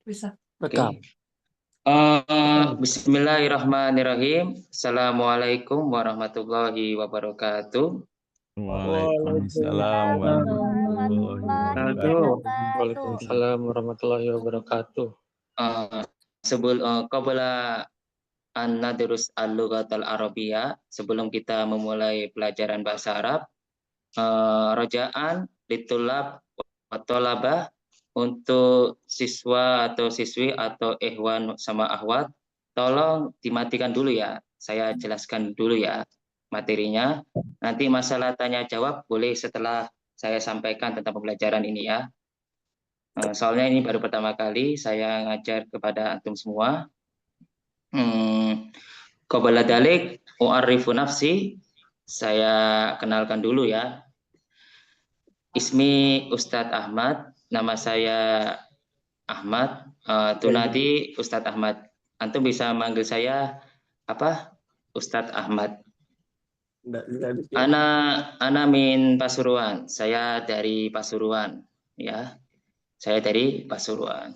Bisa. Oke. Rekam. Bismillahirrahmanirrahim. Assalamualaikum warahmatullahi wabarakatuh. Waalaikumsalam warahmatullahi wabarakatuh. Waalaikumsalam warahmatullahi wabarakatuh. Qabla an nadrus al-lughatal arabiyyah, sebelum kita memulai pelajaran bahasa Arab, rojaan litulab wa tolabah, untuk siswa atau siswi atau ikhwan sama akhwat, tolong dimatikan dulu ya. Saya jelaskan dulu ya materinya. Nanti masalah tanya jawab boleh setelah saya sampaikan tentang pembelajaran ini ya. Soalnya ini baru pertama kali saya ngajar kepada antum semua. Qabla dalik u'arrifu nafsi, saya kenalkan dulu ya. Ismi Ustadz Ahmad, nama saya Ahmad. Tunadi Ustadz Ahmad. Antum bisa manggil saya apa? Ustadz Ahmad. Ana min Pasuruan. Saya dari Pasuruan, ya. Saya dari Pasuruan.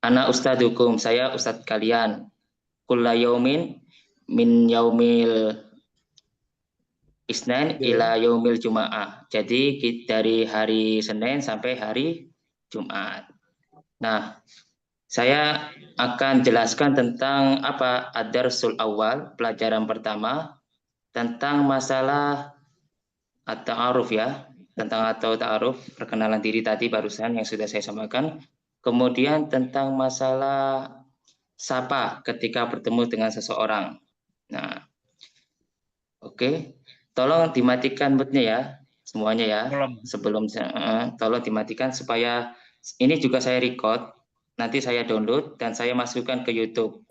Ana ustadukum, saya ustadz kalian. Kulla yaumin min yaumil Isnin ila yaumil Jum'ah. Jadi dari hari Senin sampai hari Jumat. Nah, saya akan jelaskan tentang apa ad-darsul awal, pelajaran pertama, tentang masalah at-ta'aruf ya, tentang atau ta'aruf, perkenalan diri tadi barusan yang sudah saya sampaikan. Kemudian tentang masalah sapa ketika bertemu dengan seseorang. Nah, oke. Tolong dimatikan mute-nya ya, semuanya ya. Sebelum tolong dimatikan supaya ini juga saya record, nanti saya download dan saya masukkan ke YouTube.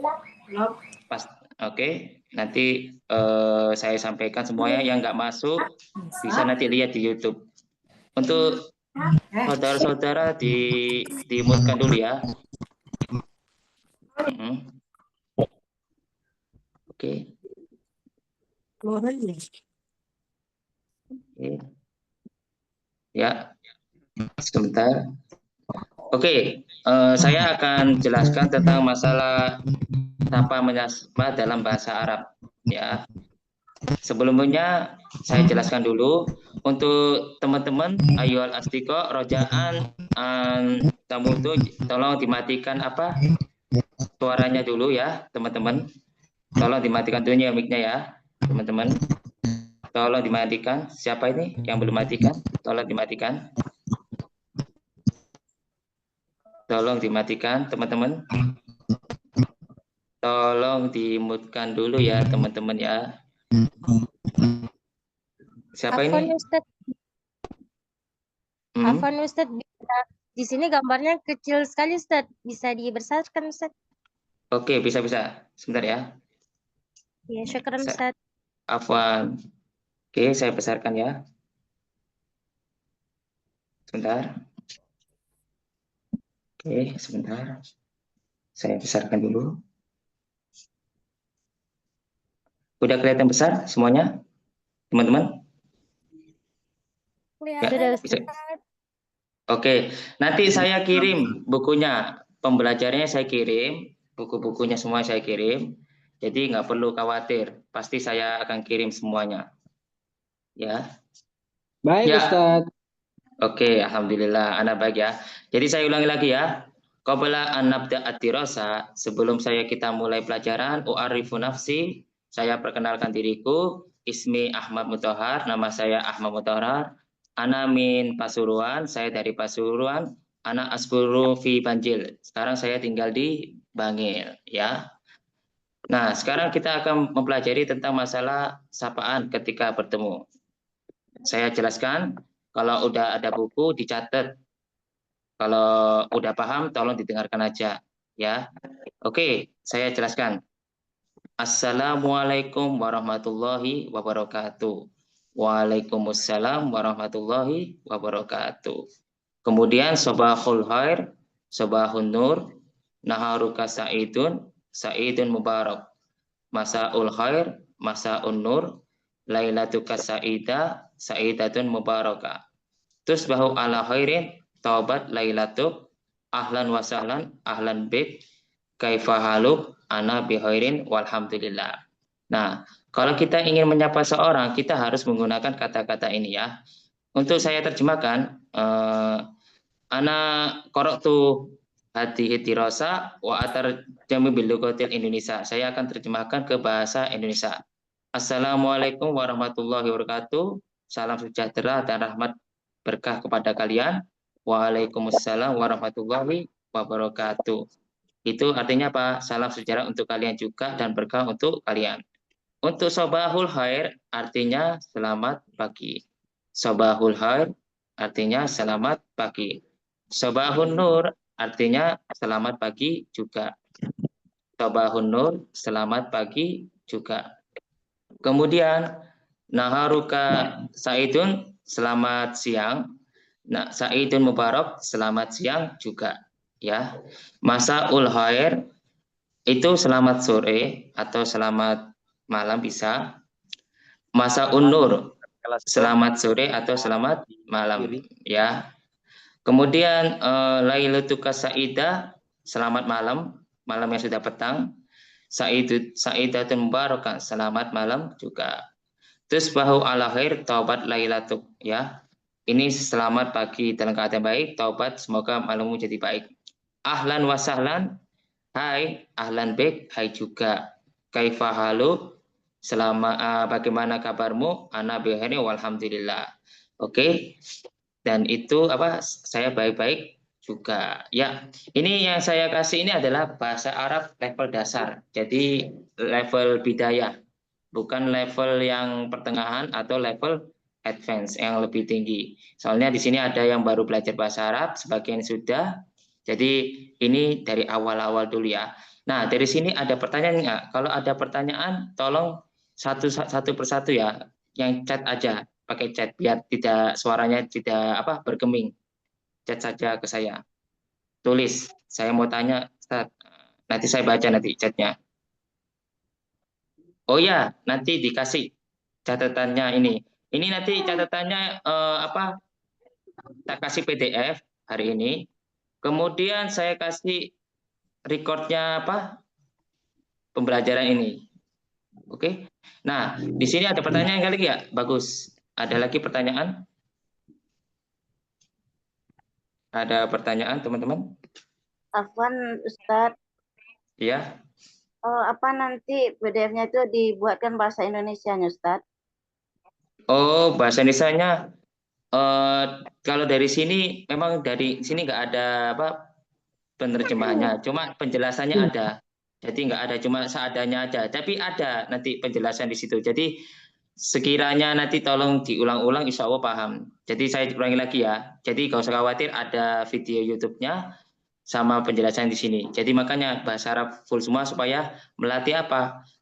Oke. Nanti saya sampaikan semuanya, yang nggak masuk bisa nanti lihat di YouTube. Untuk saudara-saudara dimutkan dulu ya. Oke. Ya, sebentar. Oke, saya akan jelaskan tentang masalah sapa menyapa dalam bahasa Arab. Ya, sebelumnya saya jelaskan dulu untuk teman-teman ayual astiko rojaan tamu itu tolong dimatikan apa suaranya dulu ya teman-teman. Tolong dimatikan dulu ya mic-nya ya teman-teman. Tolong dimatikan. Siapa ini yang belum matikan? Tolong dimatikan. Tolong dimatikan, teman-teman. Tolong dimutkan dulu ya, teman-teman ya. Siapa Afwan, ini? Ustadz. Afwan, Ustadz. Di sini gambarnya kecil sekali, Ustadz. Bisa dibesarkan, Ustadz? Oke, bisa-bisa. Sebentar ya. Ya, syukran, Ustadz. Afwan. Oke, saya besarkan ya. Sebentar. Oke, sebentar. Saya besarkan dulu. Udah kelihatan besar semuanya, teman-teman? Sudah, bisa. Oke, nanti saya kirim bukunya, pembelajarannya saya kirim, buku-bukunya semua saya kirim. Jadi nggak perlu khawatir, pasti saya akan kirim semuanya. Ya. Baik, ya. Ustadz. Oke, alhamdulillah, anak baik ya. Jadi saya ulangi lagi ya. Qabla an nabda ad-dirasa, sebelum kita mulai pelajaran, u'arifu nafsi, saya perkenalkan diriku, ismi Ahmad Mutahar, nama saya Ahmad Mutahar. Ana min Pasuruan, saya dari Pasuruan. Ana askuru fi Banjil. Sekarang saya tinggal di Bangil ya. Nah, sekarang kita akan mempelajari tentang masalah sapaan ketika bertemu. Saya jelaskan, kalau udah ada buku dicatat. Kalau udah paham tolong didengarkan aja ya. Oke, saya jelaskan. Assalamualaikum warahmatullahi wabarakatuh. Waalaikumsalam warahmatullahi wabarakatuh. Kemudian sobahul khair, sobahun nur, naharuka sa'idun, sa'idun mubarak. Masaul khair, masaun nur, lailatuka sa'idah, sa'idatun mubarakah. Tusbahu ala khairin, taubat lailatuk, ahlan wa sahlan, ahlan bik, kaifa haluk, ana bihairin walhamdulillah. Nah, kalau kita ingin menyapa seorang, kita harus menggunakan kata-kata ini ya. Untuk saya terjemahkan, ana qara'tu hadihi dirasa wa atar jami bil lughatil Indonesia. Saya akan terjemahkan ke bahasa Indonesia. Assalamualaikum warahmatullahi wabarakatuh. Salam sejahtera dan rahmat berkah kepada kalian. Waalaikumsalam warahmatullahi wabarakatuh. Itu artinya apa? Salam sejahtera untuk kalian juga dan berkah untuk kalian. Untuk sobahul khair artinya selamat pagi. Sobahul khair artinya selamat pagi. Sobahun nur artinya selamat pagi juga. Sobahun nur selamat pagi juga. Kemudian naharuka saidun selamat siang. Nah, saidun mubarak selamat siang juga ya. Masaul khair itu selamat sore atau selamat malam bisa. Masaun nur selamat sore atau selamat malam ya. Kemudian lailatuka saida selamat malam, malam yang sudah petang. Saidatun mubarakah selamat malam juga. Terus bahu ala khair taubat lailatuk ya. Ini selamat pagi dalam keadaan baik, taubat semoga malammu jadi baik. Ahlan wa sahlan, hai, ahlan bik, hai juga. Kaifa halu, bagaimana kabarmu? Ana bihari walhamdulillah. Oke. Dan itu apa? Saya baik-baik juga. Ya, ini yang saya kasih ini adalah bahasa Arab level dasar. Jadi level bidayah, bukan level yang pertengahan atau level advance yang lebih tinggi. Soalnya di sini ada yang baru belajar bahasa Arab, sebagian sudah. Jadi ini dari awal-awal dulu ya. Nah, dari sini ada pertanyaan nggak? Kalau ada pertanyaan, tolong satu persatu ya. Yang chat aja, pakai chat biar tidak suaranya tidak bergeming. Chat saja ke saya. Tulis, saya mau tanya, Ustaz. Nanti saya baca nanti chatnya. Oh ya, nanti dikasih catatannya ini. Ini nanti catatannya tak kasih PDF hari ini. Kemudian saya kasih recordnya pembelajaran ini. Oke. Nah, di sini ada pertanyaan kali ya? Bagus. Ada lagi pertanyaan? Ada pertanyaan, teman-teman? Afwan, Ustadz. Iya. Apa nanti PDF-nya itu dibuatkan bahasa Indonesianya, Ustadz? Oh, bahasa Indonesianya. Kalau dari sini, memang dari sini nggak ada penerjemahannya. Cuma penjelasannya ada. Jadi nggak ada, cuma seadanya aja. Tapi ada nanti penjelasan di situ. Jadi sekiranya nanti tolong diulang-ulang, insya Allah paham. Jadi saya ulangi lagi ya. Jadi nggak usah khawatir, ada video YouTube-nya sama penjelasan di sini. Jadi makanya bahasa Arab full semua supaya melatih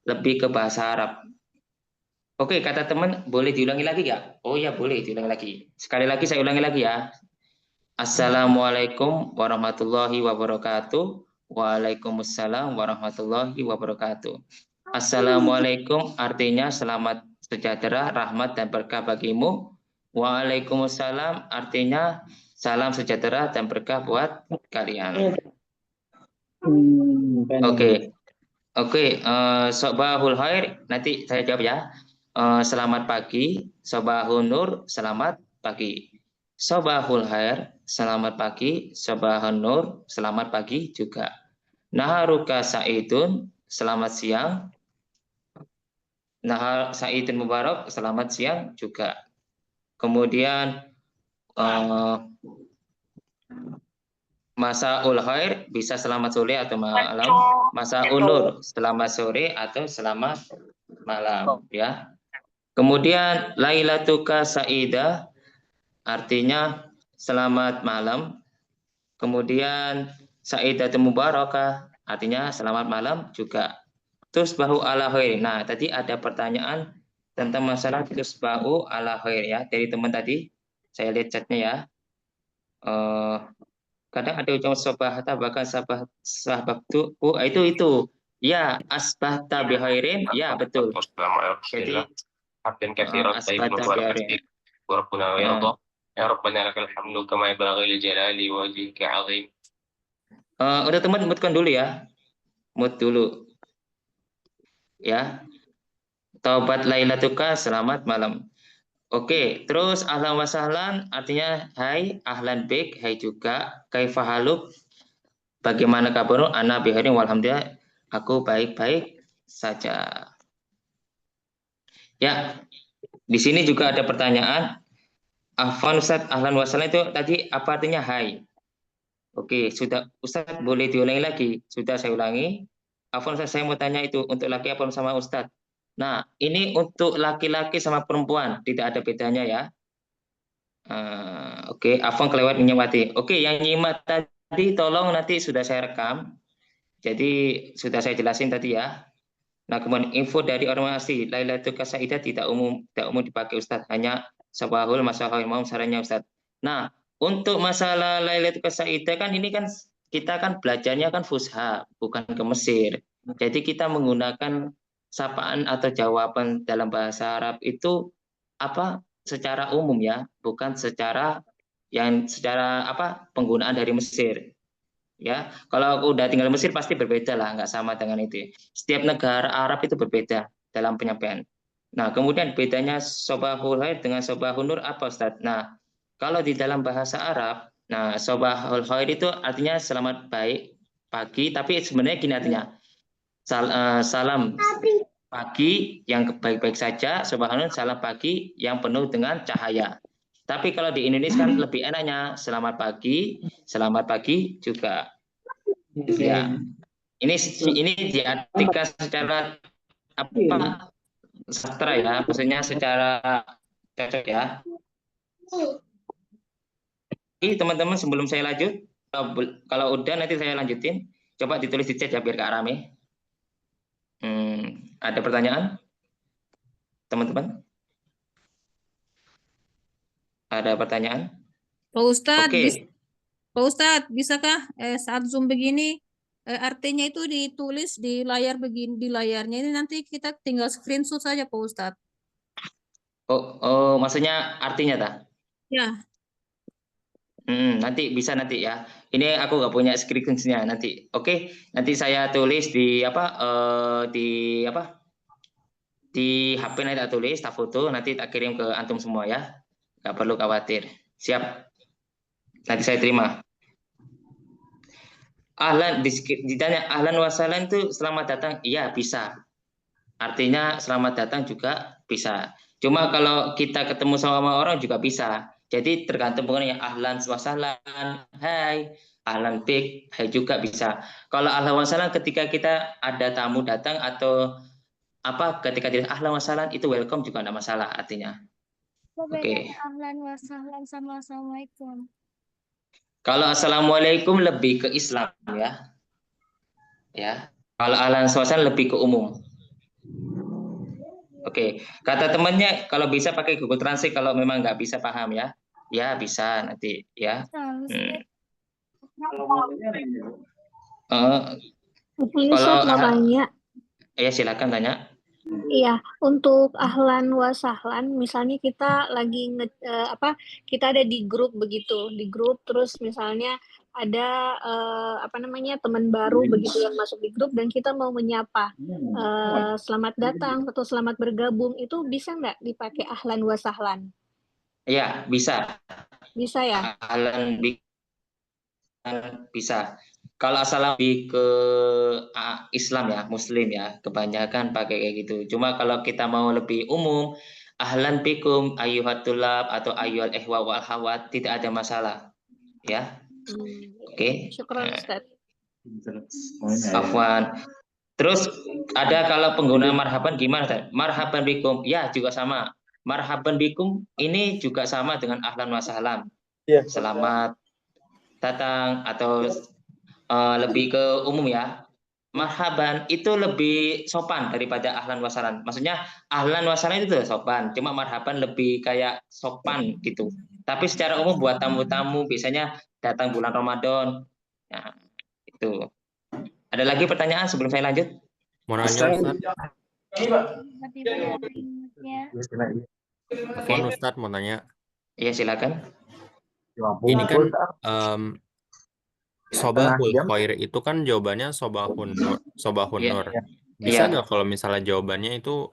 lebih ke bahasa Arab. Oke, kata teman, boleh diulangi lagi nggak? Oh ya, boleh diulangi lagi. Sekali lagi saya ulangi lagi ya. Assalamualaikum warahmatullahi wabarakatuh. Waalaikumsalam warahmatullahi wabarakatuh. Assalamualaikum artinya selamat sejahtera, rahmat dan berkah bagimu. Waalaikumsalam artinya salam sejahtera dan berkah buat kalian. Oke. Sobahul khair nanti saya jawab ya. Selamat pagi. Sobahul nur selamat pagi. Sobahul khair selamat pagi. Sobahul nur selamat pagi juga. Naharuka saidun selamat siang. Nahar saidun mubarak selamat siang juga. Kemudian Masaul khair bisa selamat sore atau malam. Masaul nur selamat sore atau selamat malam ya. Kemudian lailatuka saida artinya selamat malam. Kemudian saidatun mubarakah artinya selamat malam juga. Tusbahu ala khair. Nah, tadi ada pertanyaan tentang masalah tusbahu ala khair ya dari teman tadi. Saya lihat chatnya ya. Kadang ada ucapan sabahata bahkan sahabatu itu ya asbahta bihairin ya betul. Jadi asbahta bihairin. Ya Rabbana lakal hamdu kama yanbaghi li jalali wajhika 'azim. Udah teman, mutkan dulu ya. Mut dulu. Ya. Taubat lailatuka, selamat malam. Oke, terus ahlan wa sahlan artinya hai, ahlan bik, hai juga. Kaifa haluk? Bagaimana kabarmu? Ana bihairin walhamdulillah. Aku baik-baik saja. Ya, di sini juga ada pertanyaan. Afwan Ustaz, ahlan wa sahlan itu tadi apa artinya hai? Oke, sudah Ustaz boleh diulangi lagi. Sudah saya ulangi. Afwan Ustaz, saya mau tanya itu untuk laki apa sama Ustaz? Nah, ini untuk laki-laki sama perempuan, tidak ada bedanya ya. Oke, Afwan kelewat menyemati. Oke, yang nyimak tadi tolong nanti sudah saya rekam. Jadi sudah saya jelasin tadi ya. Nah, kemudian info dari orang asli, Lailatul Qasaidah tidak umum dipakai Ustaz, hanya sabahul masahul mau sarannya Ustaz. Nah, untuk masalah Lailatul Qasaidah kan ini kan kita kan belajarnya kan fusha, bukan ke Mesir. Jadi kita menggunakan sapaan atau jawaban dalam bahasa Arab itu apa secara umum ya, bukan secara apa penggunaan dari Mesir. Ya, kalau aku udah tinggal di Mesir pasti berbeda lah, nggak sama dengan itu. Setiap negara Arab itu berbeda dalam penyampaian. Nah, kemudian bedanya sobahul khair dengan sobahul nur apa Ustaz? Nah, kalau di dalam bahasa Arab, nah sobahul khair itu artinya selamat baik pagi, tapi sebenarnya gini artinya salam pagi yang baik-baik saja, sobahul nur salam pagi yang penuh dengan cahaya. Tapi kalau di Indonesia kan lebih enaknya selamat pagi juga. Ya, ini diartikan secara apa sastra ya, maksudnya secara cocok ya. Ini teman-teman sebelum saya lanjut, kalau udah nanti saya lanjutin, coba ditulis di chat ya biar gak rame. Ada pertanyaan, teman-teman? Ada pertanyaan? Pak Ustadz, Oke. Pak Ustadz, bisakah saat Zoom begini artinya itu ditulis di layar begini, di layarnya ini nanti kita tinggal screenshot saja Pak Ustadz. Oh, maksudnya artinya tak? Ya. Nanti bisa nanti ya. Ini aku nggak punya screenshotnya nanti. Oke, nanti saya tulis di di HP nanti tak tulis, tak foto, nanti tak kirim ke antum semua ya. Nggak perlu khawatir. Siap. Nanti saya terima. Ahlan, ditanya ahlan wasalan itu selamat datang, iya bisa. Artinya selamat datang juga bisa. Cuma kalau kita ketemu sama orang juga bisa. Jadi tergantung pokoknya ahlan wasalan, hai, ahlan bik, hai juga bisa. Kalau ahlan wasalan ketika kita ada tamu datang atau apa ketika tidak ahlan wasalan itu welcome juga tidak masalah artinya. Oke. Ahlan wasahlan sama assalamualaikum. Kalau assalamualaikum lebih ke Islam ya. Ya. Kalau ahlan wasalan lebih ke umum. Oke, kata temannya kalau bisa pakai Google Translate kalau memang nggak bisa paham ya. Ya bisa nanti ya. Kalau mau tanya. Ya silakan tanya. Iya, untuk ahlan wa sahlan, misalnya kita lagi kita ada di grup begitu, di grup terus misalnya ada teman baru begitu yang masuk di grup dan kita mau menyapa selamat datang atau selamat bergabung, itu bisa nggak dipakai ahlan wa sahlan? Iya, bisa. Bisa ya? Ahlan bisa. Kalau asal lebih ke Islam ya, Muslim ya, kebanyakan pakai kayak gitu. Cuma kalau kita mau lebih umum, ahlan bikum ayyuhatulab atau ayyuhal ihwa wal hawat tidak ada masalah. Ya. Oke. Syukran Ustaz. Afwan. Terus ada kalau pengguna marhaban gimana? Marhaban bikum, ya juga sama. Marhaban bikum ini juga sama dengan ahlan wa sahlan. Ya, selamat datang atau lebih ke umum ya. Marhaban itu lebih sopan daripada ahlan wa sahlan. Maksudnya ahlan wa sahlan itu sopan, cuma marhaban lebih kayak sopan gitu. Tapi secara umum buat tamu-tamu biasanya datang bulan Ramadan. Nah, itu. Ada lagi pertanyaan sebelum saya lanjut? Mau nanya Ustaz? Ustaz mau nanya. Iya silakan. Ini kan sobahul khair itu kan jawabannya sobahun nur. Iya. Bisa Iya. nggak kalau misalnya jawabannya itu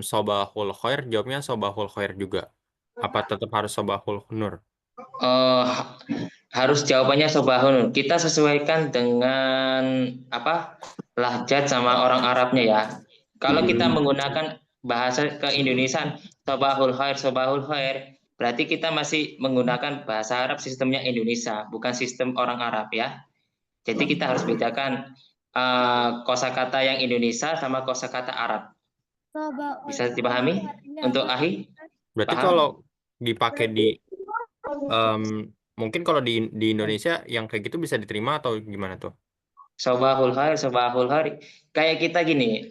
sobahul khair, jawabnya sobahul khair juga? Apa tetap harus sobahul nur? Harus jawabannya sobahun. Kita sesuaikan dengan apa lahjat sama orang Arabnya ya. Kalau kita menggunakan bahasa keindonesiaan sobahul khair, berarti kita masih menggunakan bahasa Arab sistemnya Indonesia, bukan sistem orang Arab ya. Jadi kita harus bedakan kosakata yang Indonesia sama kosakata Arab. Bisa dipahami untuk Ahi? Berarti Paham? kalau dipakai di mungkin kalau di Indonesia yang kayak gitu bisa diterima atau gimana tuh? Sobahul khair. Kayak kita gini,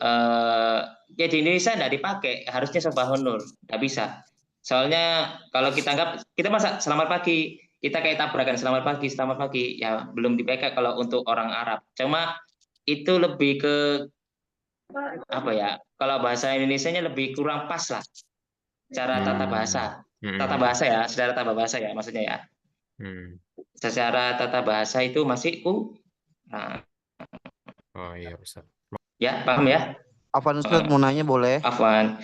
ya di Indonesia nggak dipakai, harusnya sobahun nur, nggak bisa. Soalnya kalau kita anggap, kita masa selamat pagi, kita kayak tabrakan selamat pagi, ya belum dipakai kalau untuk orang Arab. Cuma itu lebih ke apa ya? Kalau bahasa Indonesianya lebih kurang pas lah, cara tata bahasa. Tata bahasa ya, secara tata bahasa ya, maksudnya ya. Secara tata bahasa itu masih Nah, oh iya Ustaz. Ya, paham ya? Afwan Ustaz mau nanya boleh? Afwan.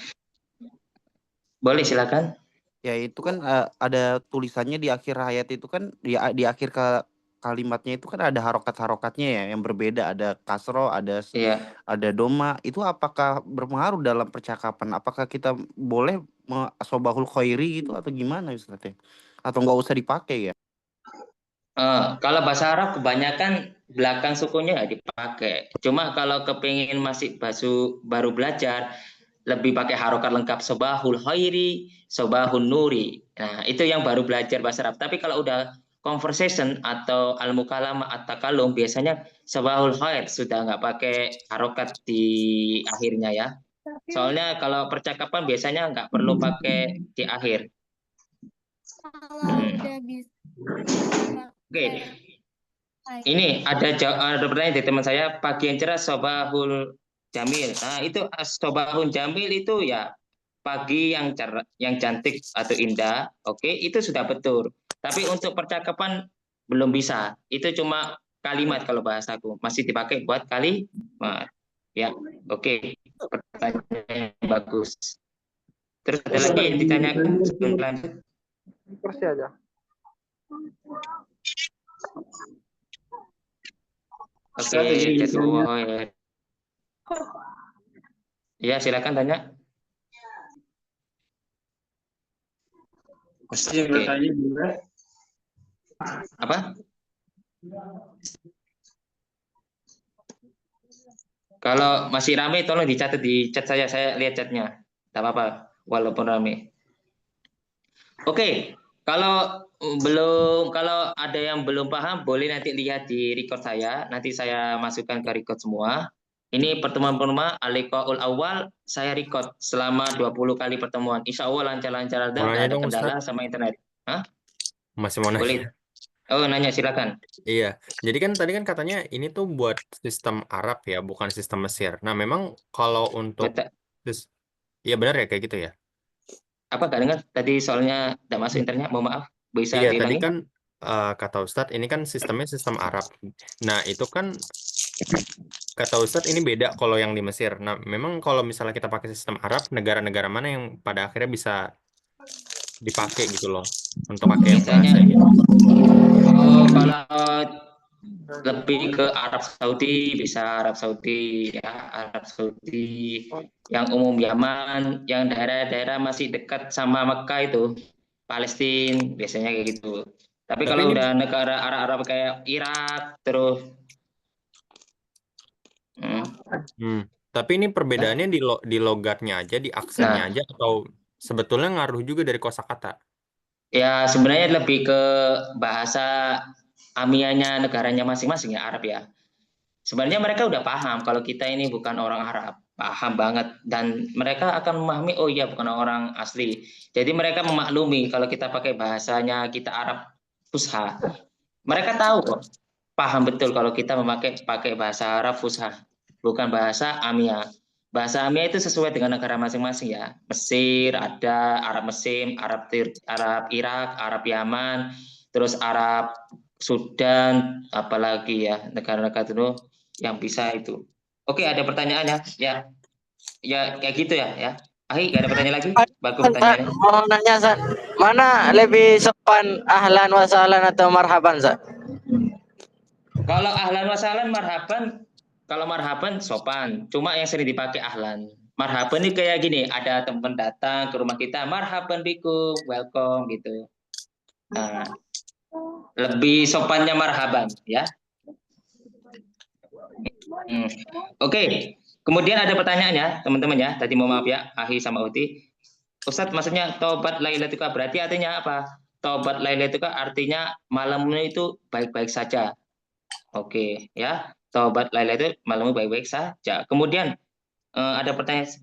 Boleh silakan. Ya itu kan ada tulisannya di akhir ayat itu kan di akhir kalimatnya itu kan ada harokat-harokatnya ya yang berbeda, ada kasro, ada doma. Itu apakah berpengaruh dalam percakapan? Apakah kita boleh sobahul khairi gitu atau gimana Ustaz ya? Atau nggak usah dipakai ya? Kalau bahasa Arab kebanyakan belakang sukunya nggak dipakai. Cuma kalau kepingin masih baru belajar, lebih pakai harokat lengkap sobahul khairi, sobahun nuri. Nah, itu yang baru belajar bahasa Arab. Tapi kalau udah conversation atau al-mukalamah at-takalum, biasanya sobahul khair, sudah nggak pakai harokat di akhirnya ya. Soalnya kalau percakapan biasanya nggak perlu pakai di akhir. Oke. Ini ada pertanyaan dari teman saya, pagi yang cerah sobahul jamil. Nah, itu sobahul jamil itu ya pagi yang cerah, yang cantik atau indah. Oke, itu sudah betul. Tapi untuk percakapan belum bisa. Itu cuma kalimat kalau bahasaku. Masih dipakai buat kalimat. Ya, oke. Pertanyaan bagus. Terus ada lagi yang ditanyakan sebelum lanjut? Kursi aja. Oke, jazakallah. Ya, silakan tanya. Apa? Kalau masih ramai tolong dicatat di chat saya lihat chatnya. Tak apa-apa, walaupun ramai. Oke, kalau ada yang belum paham, boleh nanti lihat di record saya. Nanti saya masukkan ke record semua. Ini pertemuan pertama Al-Liqaul Awal, saya record selama 20 kali pertemuan. Insya Allah lancar-lancar, dan nggak ada kendala sama internet. Hah? Masih mau nanya? Boleh. Oh, nanya silakan. Iya, jadi kan tadi kan katanya ini tuh buat sistem Arab ya, bukan sistem Mesir. Nah, memang kalau untuk iya benar ya kayak gitu ya. Apa gak dengar tadi soalnya tidak masuk internetnya, mohon maaf. Bisa iya, diulangi? tadi kan kata Ustadz ini kan sistemnya sistem Arab. Nah, itu kan kata Ustadz ini beda kalau yang di Mesir. Nah, memang kalau misalnya kita pakai sistem Arab, negara-negara mana yang pada akhirnya bisa dipakai gitu loh untuk pakai bahasa ini? Kalau lebih ke Arab Saudi, bisa Arab Saudi ya, Arab Saudi yang umum Yaman, yang daerah-daerah masih dekat sama Mekah itu, Palestina biasanya kayak gitu. Tapi kalau udah negara Arab kayak Irak terus Tapi ini perbedaannya di logatnya aja, di aksennya aja, atau sebetulnya ngaruh juga dari kosakata? Ya sebenarnya lebih ke bahasa amianya negaranya masing-masing ya, Arab ya. Sebenarnya mereka udah paham kalau kita ini bukan orang Arab, paham banget, dan mereka akan memahami, oh iya bukan orang asli. Jadi mereka memaklumi kalau kita pakai bahasanya kita Arab Fusha. Mereka tahu kok, paham betul kalau kita pakai bahasa Arab Fusha, bukan bahasa amia. Bahasa Amia itu sesuai dengan negara masing-masing ya. Mesir ada, Arab Mesir, Arab Irak, Arab Yaman, terus Arab Sudan, apalagi ya negara-negara itu yang bisa itu. Oke, ada pertanyaannya ya? Ya kayak gitu ya, ya. Ahi, gak ada pertanyaan lagi? Bagus pertanyaannya. Mau nanya, Zat. Mana lebih sopan, ahlan wa sahlan atau marhaban, Zat? Kalau ahlan wa sahlan marhaban, kalau marhaban sopan, cuma yang sering dipakai ahlan. Marhaban ini kayak gini, ada teman datang ke rumah kita, marhaban bikum, welcome gitu. Nah, lebih sopannya marhaban ya. Oke. Kemudian ada pertanyaan ya, teman-teman ya. Tadi mohon maaf ya, Ahi sama Uti. Ustadz, maksudnya taubat Lailatul Qadar berarti artinya apa? Taubat Lailatul Qadar artinya malamnya itu baik-baik saja. Oke, ya. Taubat Lailatul malamnya baik-baik saja. Kemudian ada pertanyaan.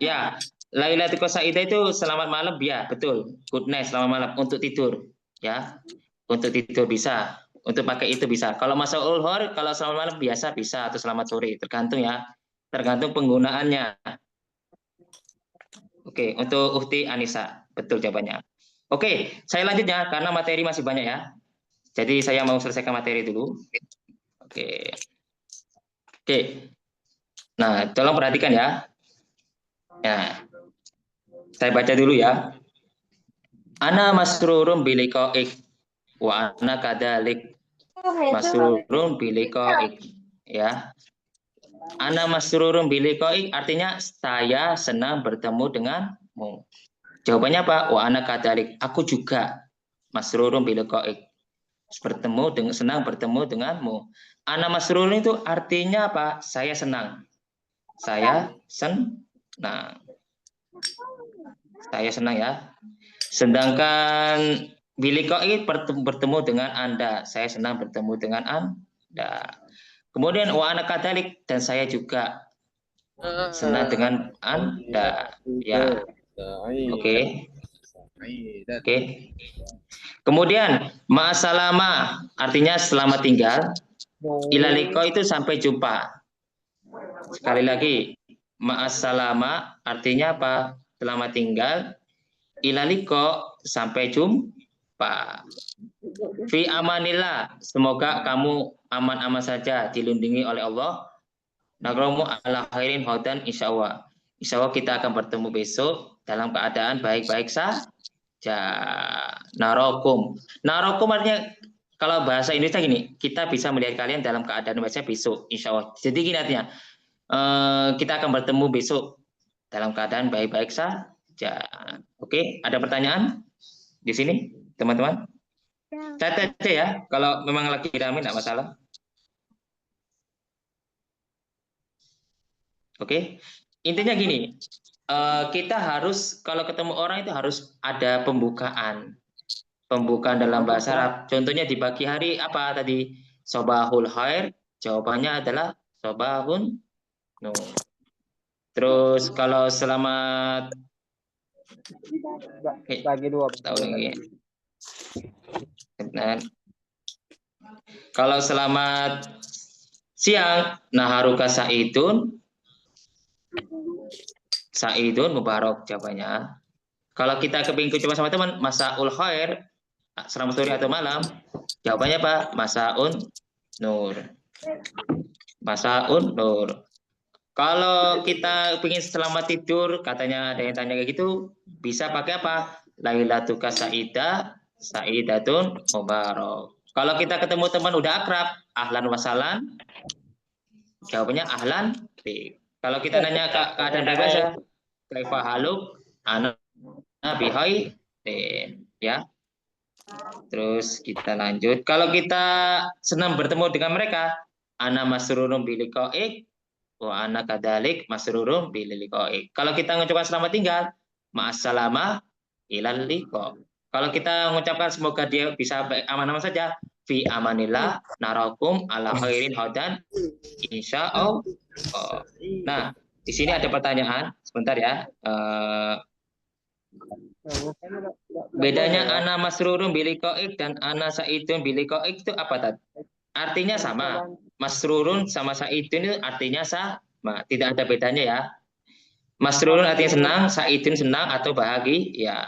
Ya, Lailatul Qadar itu selamat malam ya, betul. Good night, selamat malam untuk tidur, ya. Untuk tidur bisa. Untuk pakai itu bisa. Kalau masa ulhur, kalau selamat malam biasa bisa atau selamat sore, tergantung ya. Tergantung penggunaannya. Oke, untuk Uhti Anissa, betul jawabannya. Oke, saya lanjut ya, karena materi masih banyak ya. Jadi saya mau selesaikan materi dulu. Oke. Oke. Nah, tolong perhatikan ya. Ya. Saya baca dulu ya. Ana masrurum biliqa'ik wa ana kadalik masrurum biliqa'ik. Ya. Ana masrurum biliqa'ik artinya saya senang bertemu denganmu. Jawabannya apa? Wa ana kadalik. Aku juga masrurum biliqa'ik. Senang bertemu denganmu. Ana masrurun itu artinya apa? Saya senang. Saya senang. Saya senang ya. Sedangkan biliqa'i bertemu dengan Anda. Saya senang bertemu dengan Anda. Kemudian wa ana kadalik dan saya juga senang dengan Anda. Ya. Oke. Oke. Kemudian ma'asalama artinya selamat tinggal. Ilaliko itu sampai jumpa. Sekali lagi, ma'asalama artinya apa? Selamat tinggal. Ilaliko sampai jumpa. Fi amanillah, semoga kamu aman-aman saja, dilindungi oleh Allah. Nagromu ala khairin hodan insyaallah. Insyaallah kita akan bertemu besok dalam keadaan baik-baik saja. Narokum. Narokum artinya kalau bahasa Indonesia gini, kita bisa melihat kalian dalam keadaan baik besok, insya Allah. Jadi gini artinya, kita akan bertemu besok dalam keadaan baik-baik saja. Oke, ada pertanyaan di sini, teman-teman? Catat aja ya, kalau memang lagi rame tidak masalah. Oke, intinya gini, kita harus kalau ketemu orang itu harus ada pembukaan. Pembukaan dalam bahasa Arab. Contohnya di pagi hari apa tadi? Sobahul khair. Jawabannya adalah sobahun nur. Terus kalau selamat Bagi dua. tahu lagi. Benar. Kalau selamat siang, naharuka saidun. Saidun mubarak jawabannya. Kalau kita kepingin coba sama teman, masaul khair, selamat sore atau malam, jawabannya apa? Masaun nur. Masaun nur. Kalau kita ingin selamat tidur, katanya ada yang tanya kayak gitu, bisa pakai apa? Lailatuka saida, saidatun mubarak. Kalau kita ketemu teman udah akrab, ahlan wasalan, jawabannya ahlan. Kalau kita nanya keadaan bahasa, kaifa haluk, ana bihai, ya. Terus kita lanjut. Kalau kita senang bertemu dengan mereka, ana masrurun biliqa'ik wa ana kadalik masrurun biliqa'ik. Kalau kita mengucapkan selamat tinggal, ma'assalama ilal liqa. Kalau kita mengucapkan semoga dia bisa aman-aman saja, fi amanillah narakum ala khairin hudan insyaallah. Nah, di sini ada pertanyaan, sebentar ya. Bedanya ana masrurun biliqa'ik dan ana saidun biliqa'ik itu apa tadi? Artinya sama. masrurun sama sa'idun itu artinya sama, tidak ada bedanya ya. Masrurun artinya senang, sa'idun senang atau bahagia.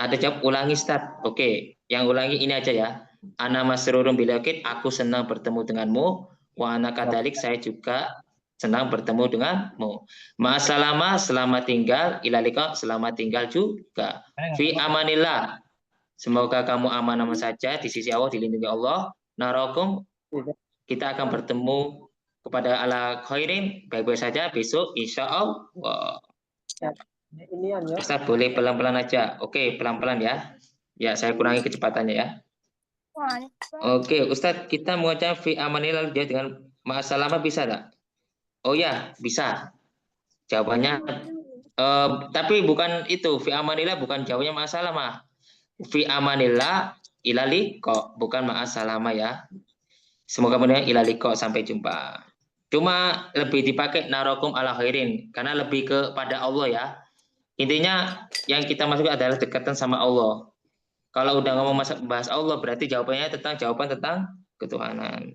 Ada jawab ulangi Ustaz. Oke, yang ulangi ini aja ya. Ana masrurun bilakit, aku senang bertemu denganmu. Wa ana kadalik, saya juga senang bertemu denganmu. Ma'asalama, selamat tinggal. Ilalika, selamat tinggal juga. Fi amanillah, semoga kamu aman-aman saja di sisi Allah, dilindungi Allah. Narakum, kita akan bertemu kepada ala khairin, baik-baik saja besok insya Allah. Ustaz boleh pelan-pelan aja. Oke, pelan-pelan ya. Ya, saya kurangi kecepatannya ya. Oke, Ustaz, kita mengucap fi amanillah dia dengan ma'asalama bisa tak? Oh ya, bisa. Jawabannya tapi bukan itu, fi amanillah bukan jawabannya ma'asalama. Fi amanillah ilaliko, bukan ma'asalama ya. Semoga mendengar ilaliko, sampai jumpa. Cuma lebih dipakai narokum ala khairin karena lebih kepada Allah ya. Intinya yang kita masuk adalah dekatan sama Allah. Kalau udah ngomong bahas Allah berarti jawaban tentang ketuhanan.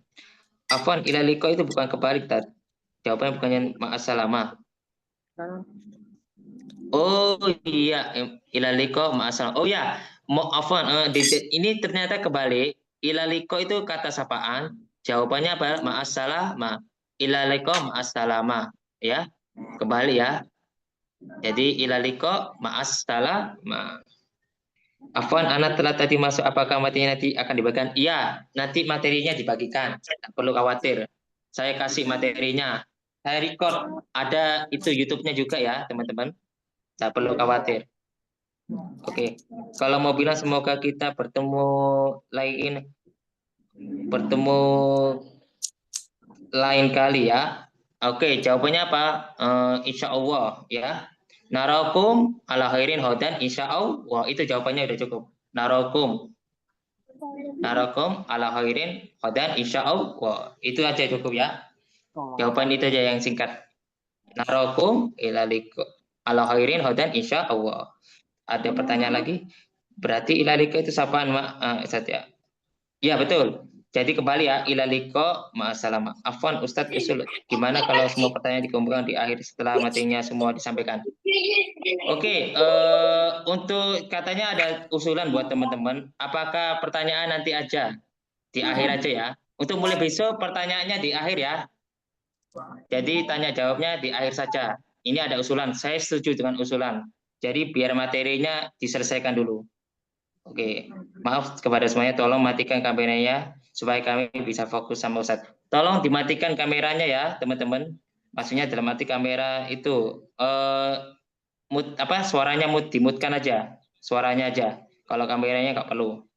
Afwan, ilaliko itu bukan kebalik, Tat. Jawabannya bukannya ma'asalama. Oh iya, ilaliko ma'asalama. Oh ya, afwan, ini ternyata kebalik. Ilaliko itu kata sapaan. Jawabannya apa? Ma'asalama. Ilaliko ma'asalama. Ya, kembali ya. Jadi ilaliko ma'asalama. Afwan, anak telah tadi masuk, apakah materinya nanti akan dibagikan? Iya, nanti materinya dibagikan. Tidak perlu khawatir. Saya kasih materinya. Saya record. Ada itu YouTube-nya juga ya, teman-teman. Tidak perlu khawatir. Oke. Kalau mau bilang semoga kita bertemu lain kali ya. Oke, jawabannya apa? Insya Allah ya. Narakum ala khairin hodan insya Allah, itu jawabannya udah cukup. Narakum ala khairin hodan insya Allah, itu aja cukup ya. Jawaban itu aja yang singkat. Narakum ala khairin hodan insya Allah. Ada pertanyaan lagi? Berarti ilaliko itu sapaan Ustaz ya? Iya betul. Jadi kembali ya, ilaliko ma'asalama. Afwan Ustadz usul, gimana kalau semua pertanyaan dikumpulkan di akhir setelah materinya semua disampaikan? Oke, untuk katanya ada usulan buat teman-teman. Apakah pertanyaan nanti aja? Di akhir aja ya. Untuk mulai besok pertanyaannya di akhir ya. Jadi tanya jawabnya di akhir saja. Ini ada usulan, saya setuju dengan usulan. Jadi biar materinya diselesaikan dulu. Oke, maaf kepada semuanya, tolong matikan kameranya supaya kami bisa fokus sama Ustadz. Tolong dimatikan kameranya ya, teman-teman. Maksudnya dalam mati kamera itu suaranya dimutkan aja, suaranya aja. Kalau kameranya nggak perlu.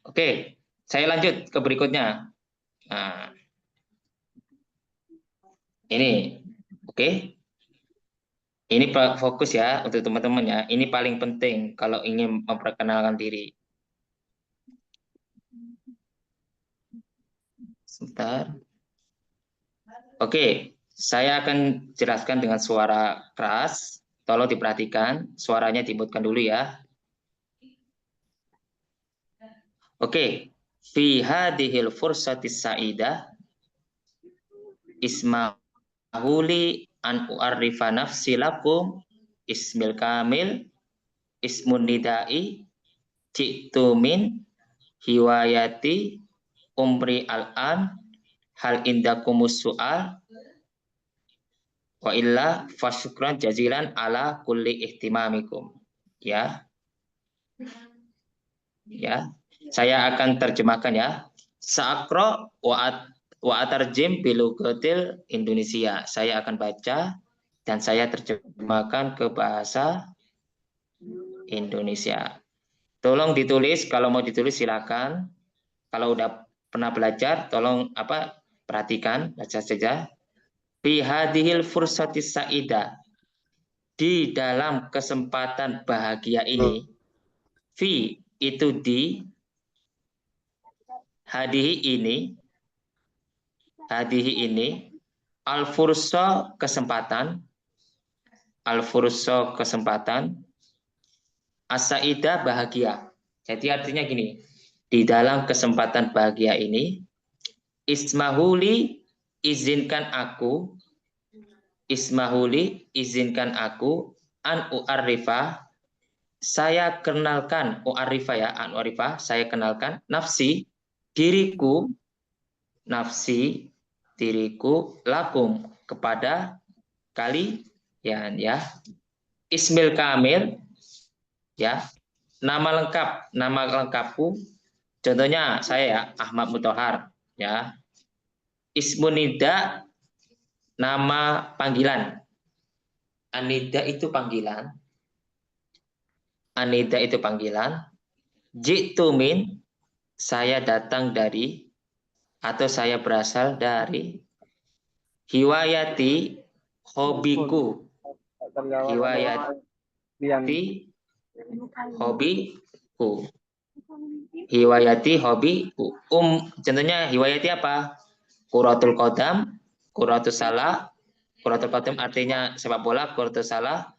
Oke, saya lanjut ke berikutnya. Nah, ini, oke. Ini fokus ya untuk teman-teman ya. Ini paling penting kalau ingin memperkenalkan diri. Sebentar. Oke, saya akan jelaskan dengan suara keras. Tolong diperhatikan, suaranya dimutkan dulu ya. Oke, fi hadhil fursatis sa'idah ismahuli an u'arrifa nafsi lakum ismil kamil ismun nidai ji'tu min hiwayati umri al-an hal indakumus su'al wa illa fasyukran jazilan ala kulli ihtimamikum. Ya, saya akan terjemahkan ya. Sa'akro wa atarjim bilugatil Indonesia. Saya akan baca dan saya terjemahkan ke bahasa Indonesia. Tolong ditulis, kalau mau ditulis silakan. Kalau udah pernah belajar, tolong perhatikan, baca saja. Fi hadhil fursatis sa'idah. Di dalam kesempatan bahagia ini, fi itu di, hadihi ini, al-fursa kesempatan, as-sa'idah bahagia. Jadi artinya gini, di dalam kesempatan bahagia ini, Ismahuli, izinkan aku. Ismahuli, izinkan aku. An u'arrifa, saya kenalkan. U'arrifa ya, an u'arrifa, saya kenalkan. Nafsi, diriku. Nafsi, diriku. Lakum, kepada kalian ya. Ismil kamil, ya. Nama lengkapku. Contohnya saya ya, Ahmad Mutahar, ya. Ismunida, nama panggilan. Anida itu panggilan. Anida itu panggilan. Jitu min, saya datang dari, atau saya berasal dari. Hiwayati, hobiku. Hiwayati, hobiku. Hiwayati, hobiku. Contohnya hiwayati apa? Quratul qadam, quratus salah. Quratul qadam artinya sepak bola, quratus salah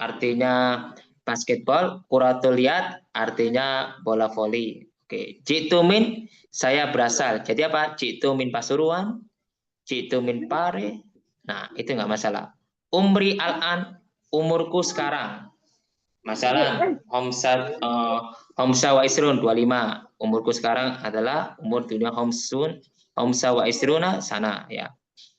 artinya basketball, quratul yad artinya bola voli. Oke, jitu min, saya berasal. Jadi apa? Jitu min Pasuruan, jitu min Pare. Nah, itu nggak masalah. Umri al-an, umurku sekarang. Masalah homsa wa isrun 25. Umurku sekarang adalah umur dunia homsa wa isruna sana ya.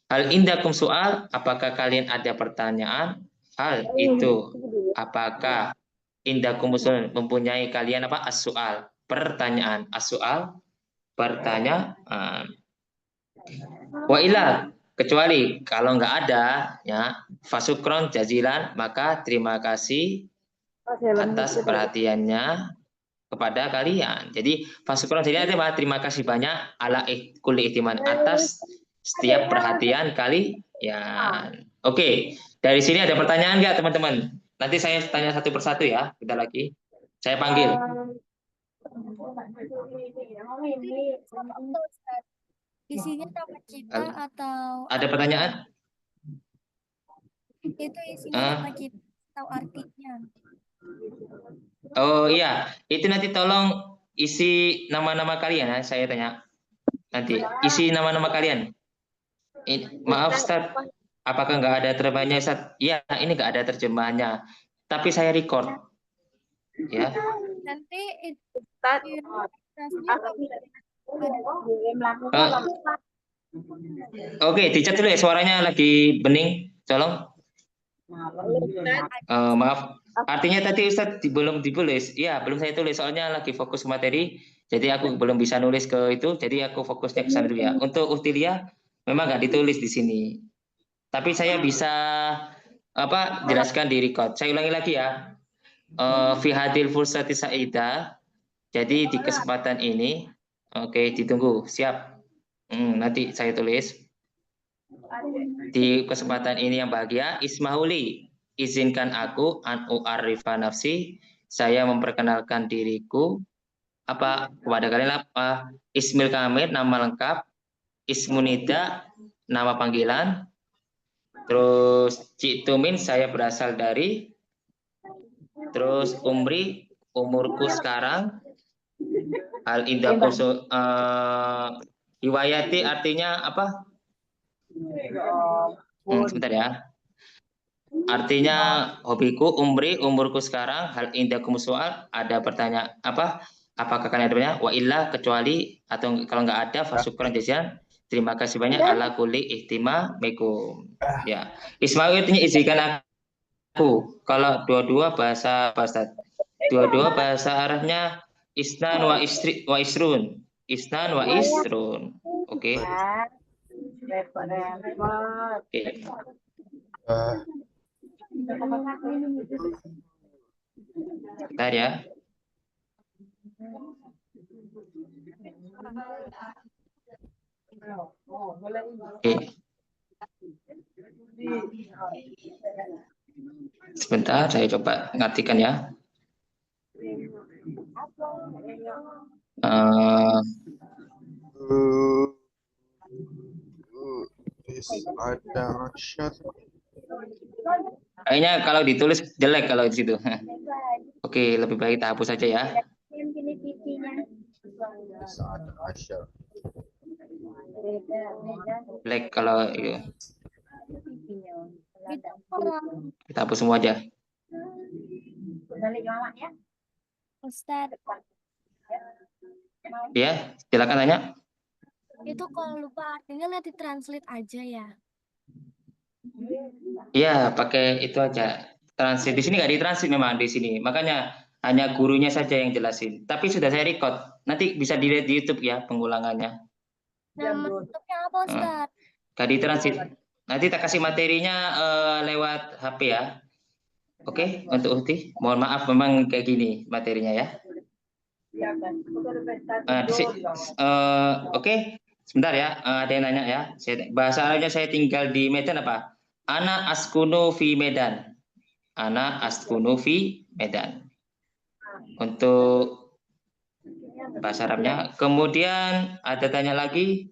Hal indakum soal, apakah kalian ada pertanyaan? Hal itu, apakah indakum soal mempunyai kalian apa? As-soal, pertanyaan. As-soal, pertanyaan. Wa ila, kecuali kalau nggak ada ya, fasukron jazilan, maka terima kasih atas perhatiannya kepada kalian. Jadi fasukron jazilan itu terima kasih banyak ala kulli ihtiman, atas setiap perhatian kalian. Oke, dari sini ada pertanyaan nggak teman-teman? Nanti saya tanya satu persatu ya. Kita lagi. Saya panggil. Isinya nama kita atau ada pertanyaan? Itu isinya nama kita atau artinya? Oh iya, itu nanti tolong isi nama-nama kalian ya. Saya tanya. Nanti isi nama-nama kalian. Maaf Ustaz, apakah nggak ada terjemahannya Ustaz? Iya, ini nggak ada terjemahannya. Tapi saya record. Ya. Nanti Oke, dicat dulu ya, suaranya lagi bening. Tolong. Maaf. Artinya tadi Ustaz belum ditulis. Iya, belum saya tulis. Soalnya lagi fokus materi. Jadi aku belum bisa nulis ke itu. Jadi aku fokusnya ke sana dulu ya. Untuk Utilia memang nggak ditulis di sini. Tapi saya bisa jelaskan di record. Saya ulangi lagi ya. Fi hadil fursati sa'idah. Jadi di kesempatan ini, oke, ditunggu. Siap. Nanti saya tulis. Di kesempatan ini yang bahagia, ismahuli, izinkan aku an u'arrifa nafsi, saya memperkenalkan diriku kepada kalian apa? Ismil kamil, nama lengkap. Ismunida, nama panggilan. Terus Citumin, saya berasal dari. Terus umri, umurku sekarang. Hal indaku hiwayati artinya apa? Sebentar ya. Artinya hobiku, umurku sekarang. Hal indakum soal, ada pertanyaan apakah kalian ada pertanyaan? Wa illa, kecuali atau kalau nggak ada fasukran jazilan. Terima kasih banyak ala kulli ihtimamikum. Ya. Ismail artinya izinkan aku. Kalau dua-dua bahasa Ustaz. Dua-dua bahasa Arabnya isnan wa isrun. Isnan wa isrun. Oke. Oke. Bentar ya. Oke. Sebentar, saya coba ngartikan ya. Kayaknya kalau ditulis jelek kalau di situ. Oke, lebih baik kita hapus saja ya. Black kalau iya. Itu kalau Kita hapus semua aja. Ustadz, Ya, silakan tanya. itu kalau lupa artinya lihat di translate aja ya. Iya, pakai itu aja. Translate di sini nggak ditranslate memang di sini. Makanya hanya gurunya saja yang jelasin. Tapi sudah saya record. Nanti bisa dilihat di YouTube ya pengulangannya. Nama tutupnya apa Ustadz? Nggak ditranslate. Nanti tak kasih materinya lewat HP ya. Oke, untuk Uhti. Mohon maaf memang kayak gini materinya ya. Oke, sebentar ya. Ada yang nanya ya. Bahasa Arabnya saya tinggal di Medan apa? Ana askunu fi Medan. Ana askunu fi Medan. Untuk bahasa Arabnya. Kemudian ada tanya lagi.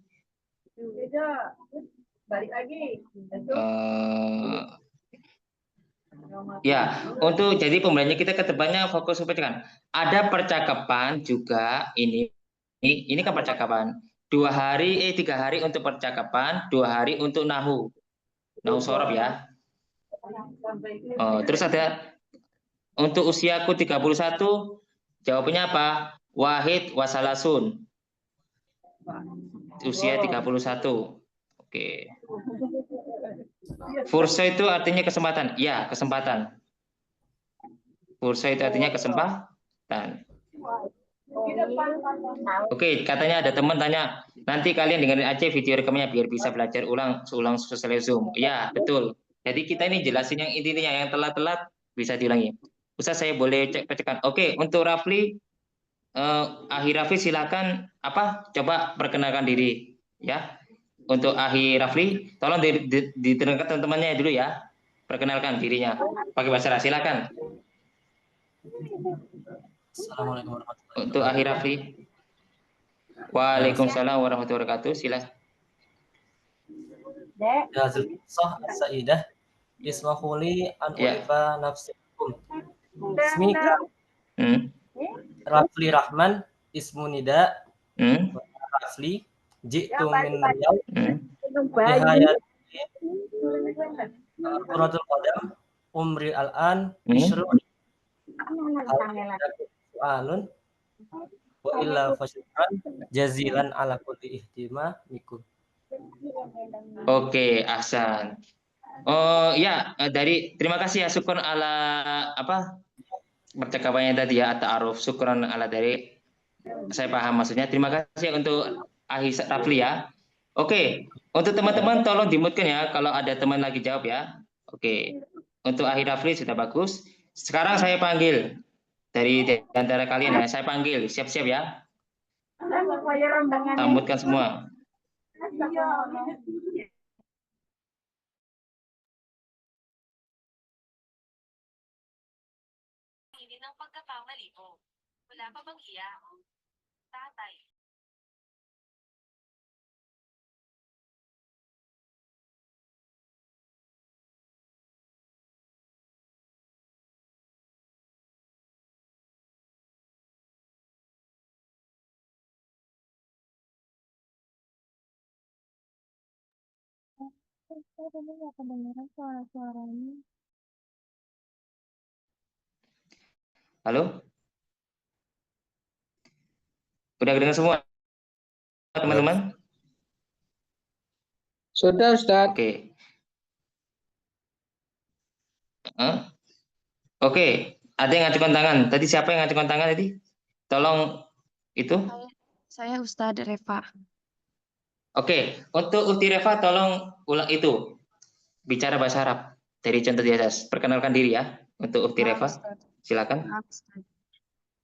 Ya, untuk jadi pembelajaran kita kedepannya fokus percakapan. Ada percakapan juga ini kan percakapan. 3 hari untuk percakapan, 2 hari untuk nahu sorob ya. Terus ada untuk usiaku 31, jawabannya apa? Wahid wasalasun. Usia 31. Oke. Fursa itu artinya kesempatan. Ya, kesempatan. Fursa itu artinya kesempatan. Oke, katanya ada teman tanya, nanti kalian dengerin aja video rekamnya biar bisa belajar ulang selesai Zoom. Ya, betul. Jadi kita ini jelasin yang intinya, yang telat-telat bisa diulangi. Ustaz, saya boleh cek pecekan. Oke, untuk Rafli, Ahi Rafli silakan coba perkenalkan diri ya. Untuk Ahi Rafli, tolong diterangkan teman-temannya dulu ya. Perkenalkan dirinya. Pakai bahasa Arab, silakan. Assalamualaikum warahmatullahi wabarakatuh. Untuk Ahi Rafli. Waalaikumsalam warahmatullahi wabarakatuh. Silakan. Ya Zulkiflah Saidah, ismahuli an ulifa nafsikum. Ismi Rafli Rahman, ismu nida. Rafli, jitu min Riyadh. Nihayati Quratul Qadam, umri al-an, ishrun. Soalun wa illa fasyukran jazilan ala kulli ihtimamikum. Oke, ahsan. Ya, terima kasih ya, syukur ala percakapannya tadi ya, ta'aruf, syukran ala dari saya paham maksudnya. Terima kasih untuk Ahi Rafli ya. Oke, untuk teman-teman tolong dimutkan ya kalau ada teman lagi jawab ya. Oke. Untuk Ahi Rafli sudah bagus. Sekarang saya panggil dari antara kalian ya, saya panggil, siap-siap ya. Tambutkan semua. Ini ng pagkakamali mo. Wala pa bang iya? Tatay. Nggak kedengeran suara-suaranya. Halo? Udah dengar semua teman-teman? Sudah, Ustaz. Oke. Oke, ada yang ngajukan tangan. Tadi siapa yang ngajukan tangan tadi? Tolong itu. Saya Ustadz Reva. Oke, untuk Uhti Reva tolong ulang itu. Bicara bahasa Arab dari contoh di atas. Perkenalkan diri ya untuk Uhti Reva. Silakan.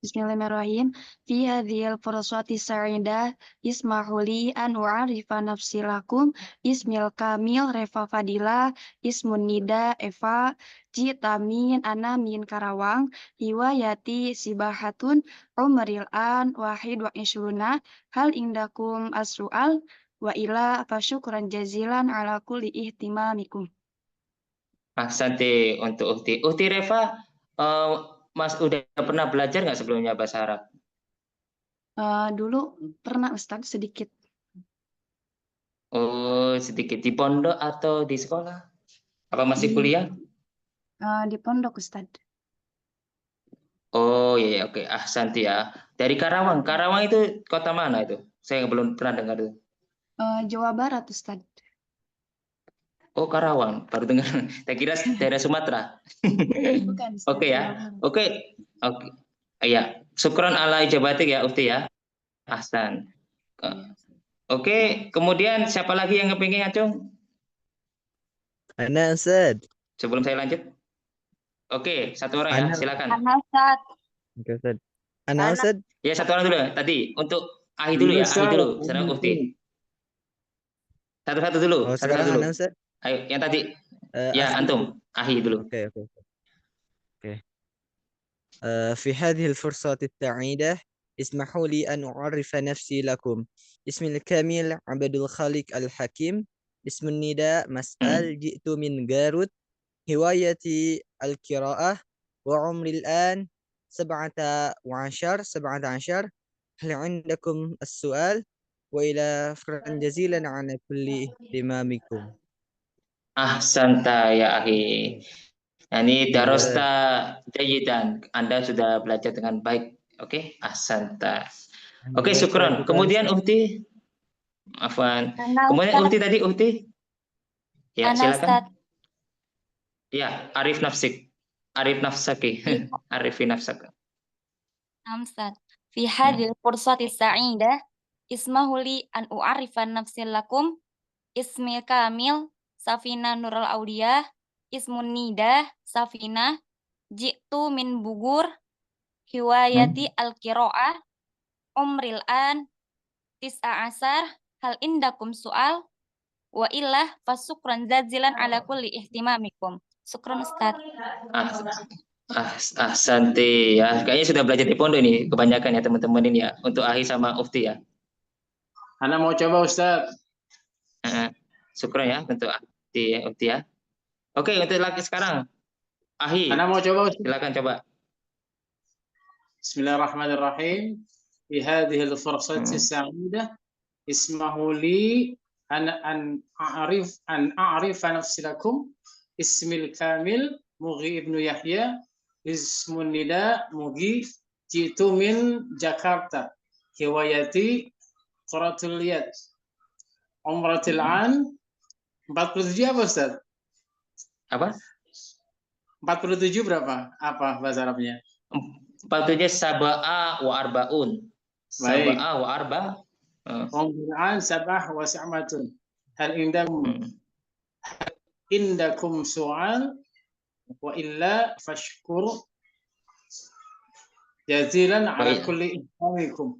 Bismillahirrahmanirrahim. Fi hadhil fursati sa'idah ismahuli an u'arifa nafsi lakum ismil kamil Reva Fadila ismun nida Eva jitamin ana min Karawang hiwayati sibahatun umril an wahid wa ishruna hal indakum as-su'al wa ila fasyukran jazilan ala kulli ihtimamikum. Ahsante untuk Uhti. Uhti Reva, Mas udah pernah belajar nggak sebelumnya bahasa Arab? Dulu pernah Ustadz sedikit. Oh, sedikit di pondok atau di sekolah? Apa masih kuliah? Di pondok Ustadz. Oh iya, iya, oke. Ahsanti ya. Dari Karawang. Karawang itu kota mana itu? Saya belum pernah dengar itu. Jawa Barat Ustadz. Oh, Karawang. Baru dengar. Saya kira daerah Sumatera. Bukan Ustadz, Oke ya. Jawa Barat. Oke. Oke. Iya. Syukron ala ijabatik ya, Ufti ya. Ahsan. Oke, kemudian siapa lagi yang kepingin Acung? Ana Ustaz. Sebelum saya lanjut. Oke, satu orang ya, Ana. silakan. Ustaz. Oke Ustaz. Ana Ustaz. Ya, satu orang dulu tadi. Untuk Ahi dulu ya, Ahi dulu. Sekarang Ufti. Satu-satu dulu, Oh, satu-satu sekarang dulu. Ana Ustaz. Ayo, yang tadi. Ya, Ahi. antum. Ahi dulu. Oke. في هذه الفرصة السعيدة اسمحوا لي أن أعرف نفسي لكم. اسمي الكامل عبد الخالق الحكيم. اسم النداء مسأل. جئت من جارود. هوايتي القراءة. وعمري الآن 17. هل عندكم السؤال؟ وإلى شكرا جزيلا على كل اهتمامكم. Ahsanta ya Ahi. Ini darosta jayidan. Anda sudah belajar dengan baik. Oke, ahsanta. Oke, syukron. Kemudian Uhti. Afwan. Kemudian Uhti tadi Uhti. Ya, silakan. Ya, Arif Nafsik. Arif Nafsaki. Arifin Nafsak. Ustaz. Fi hadhil fursati sa'idah ismahu li an u'arifan nafsi lakum. Ismi kamil Safina Nurul Aulia. Ismun Nida Safina. Ji'tu min Bugur. Hiwayati al-qira'ah. Umril an 19. Hal indakum soal. Wa illah fasukran jazilan ala kulli ihtimamikum. Syukron Ustaz. Ahsanti ya. Kayaknya sudah belajar di pondok ini kebanyakan ya teman-teman ini ya. Untuk Ahi sama Ufti ya. Ana mau coba Ustaz. Syukron ya untuk Ufti ya. Oke, untuk lagi sekarang Ahi. Ana mau coba Ustaz. Silakan coba. Bismillahirrahmanirrahim. Fi hadhihi al-fursati as-sa'idah ismahu li an a'rifa nafsi lakum. Ismil kamil Mughi ibnu Yahya. Ismun nida Mughi. Jitu min Jakarta. Hiwayati qiratul yad. Umratil an 47 apa Ustaz? Apa? 47 berapa? Apa bahasa Arabnya? 47 sab'a wa arbaun. Baik. Sab'a wa arba. Umrul sab'ah wa sa'matun. Hal indakum su'al wa illa fashkur jazilan ala kulli ihsanikum.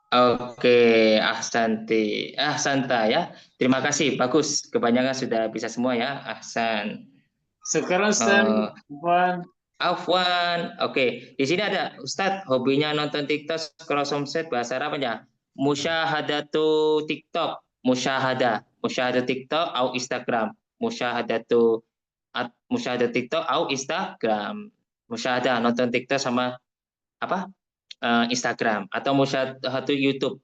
Oke, ahsanti. Ahsanta ya. Terima kasih, bagus. Kebanyakan sudah bisa semua ya. Ahsan. Sekarang Ustaz, Afwan. Oke, di sini ada Ustadz hobinya nonton TikTok, scroll somset, bahasa Arabnya musyahadatu TikTok, musyahadah TikTok atau Instagram, musyahadatu TikTok atau Instagram, musyahadah nonton TikTok sama apa Instagram atau musyahadatu YouTube.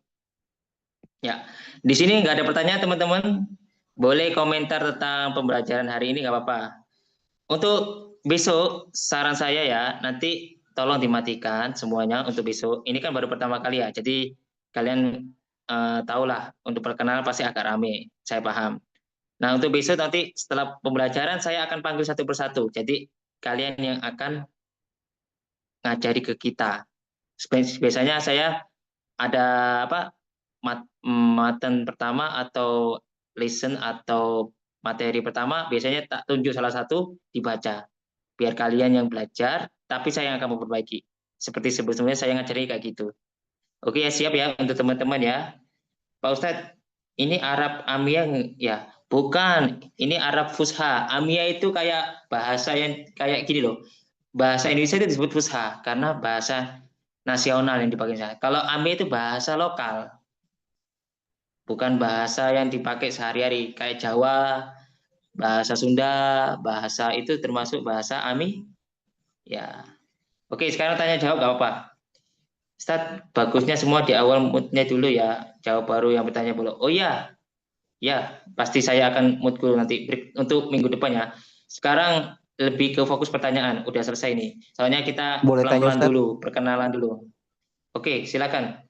Ya, di sini nggak ada pertanyaan teman-teman, boleh komentar tentang pembelajaran hari ini nggak apa-apa. Untuk besok saran saya ya, nanti tolong dimatikan semuanya untuk besok. Ini kan baru pertama kali ya, jadi kalian tahulah untuk perkenalan pasti agak rame, saya paham. Nah untuk besok nanti setelah pembelajaran saya akan panggil satu persatu, jadi kalian yang akan ngajari ke kita. Biasanya saya ada apa materi pertama atau lesson atau materi pertama, biasanya tak tunjuk salah satu dibaca. Biar kalian yang belajar, tapi saya yang akan memperbaiki. Seperti sebelumnya saya ngajari kayak gitu. Oke ya, siap ya untuk teman-teman ya. Pak Ustadz, ini Arab Amiyah ya? Bukan, ini Arab Fusha. Amiyah itu kayak bahasa yang kayak gini loh. Bahasa Indonesia itu disebut Fusha karena bahasa nasional yang dipakai. Kalau Amiyah itu bahasa lokal. Bukan bahasa yang dipakai sehari-hari kayak Jawa, bahasa Sunda, bahasa itu termasuk bahasa Ami. Ya. Oke, sekarang tanya jawab gak apa-apa. Ustaz, bagusnya semua di awal moodnya dulu ya. Jawab baru yang bertanya belum. Oh iya, Ya, pasti saya akan mood dulu nanti untuk minggu depannya. Sekarang lebih ke fokus pertanyaan. Udah selesai nih. Soalnya kita Boleh tanya, pelan-pelan Ustadz? dulu, perkenalan dulu. Oke, silakan.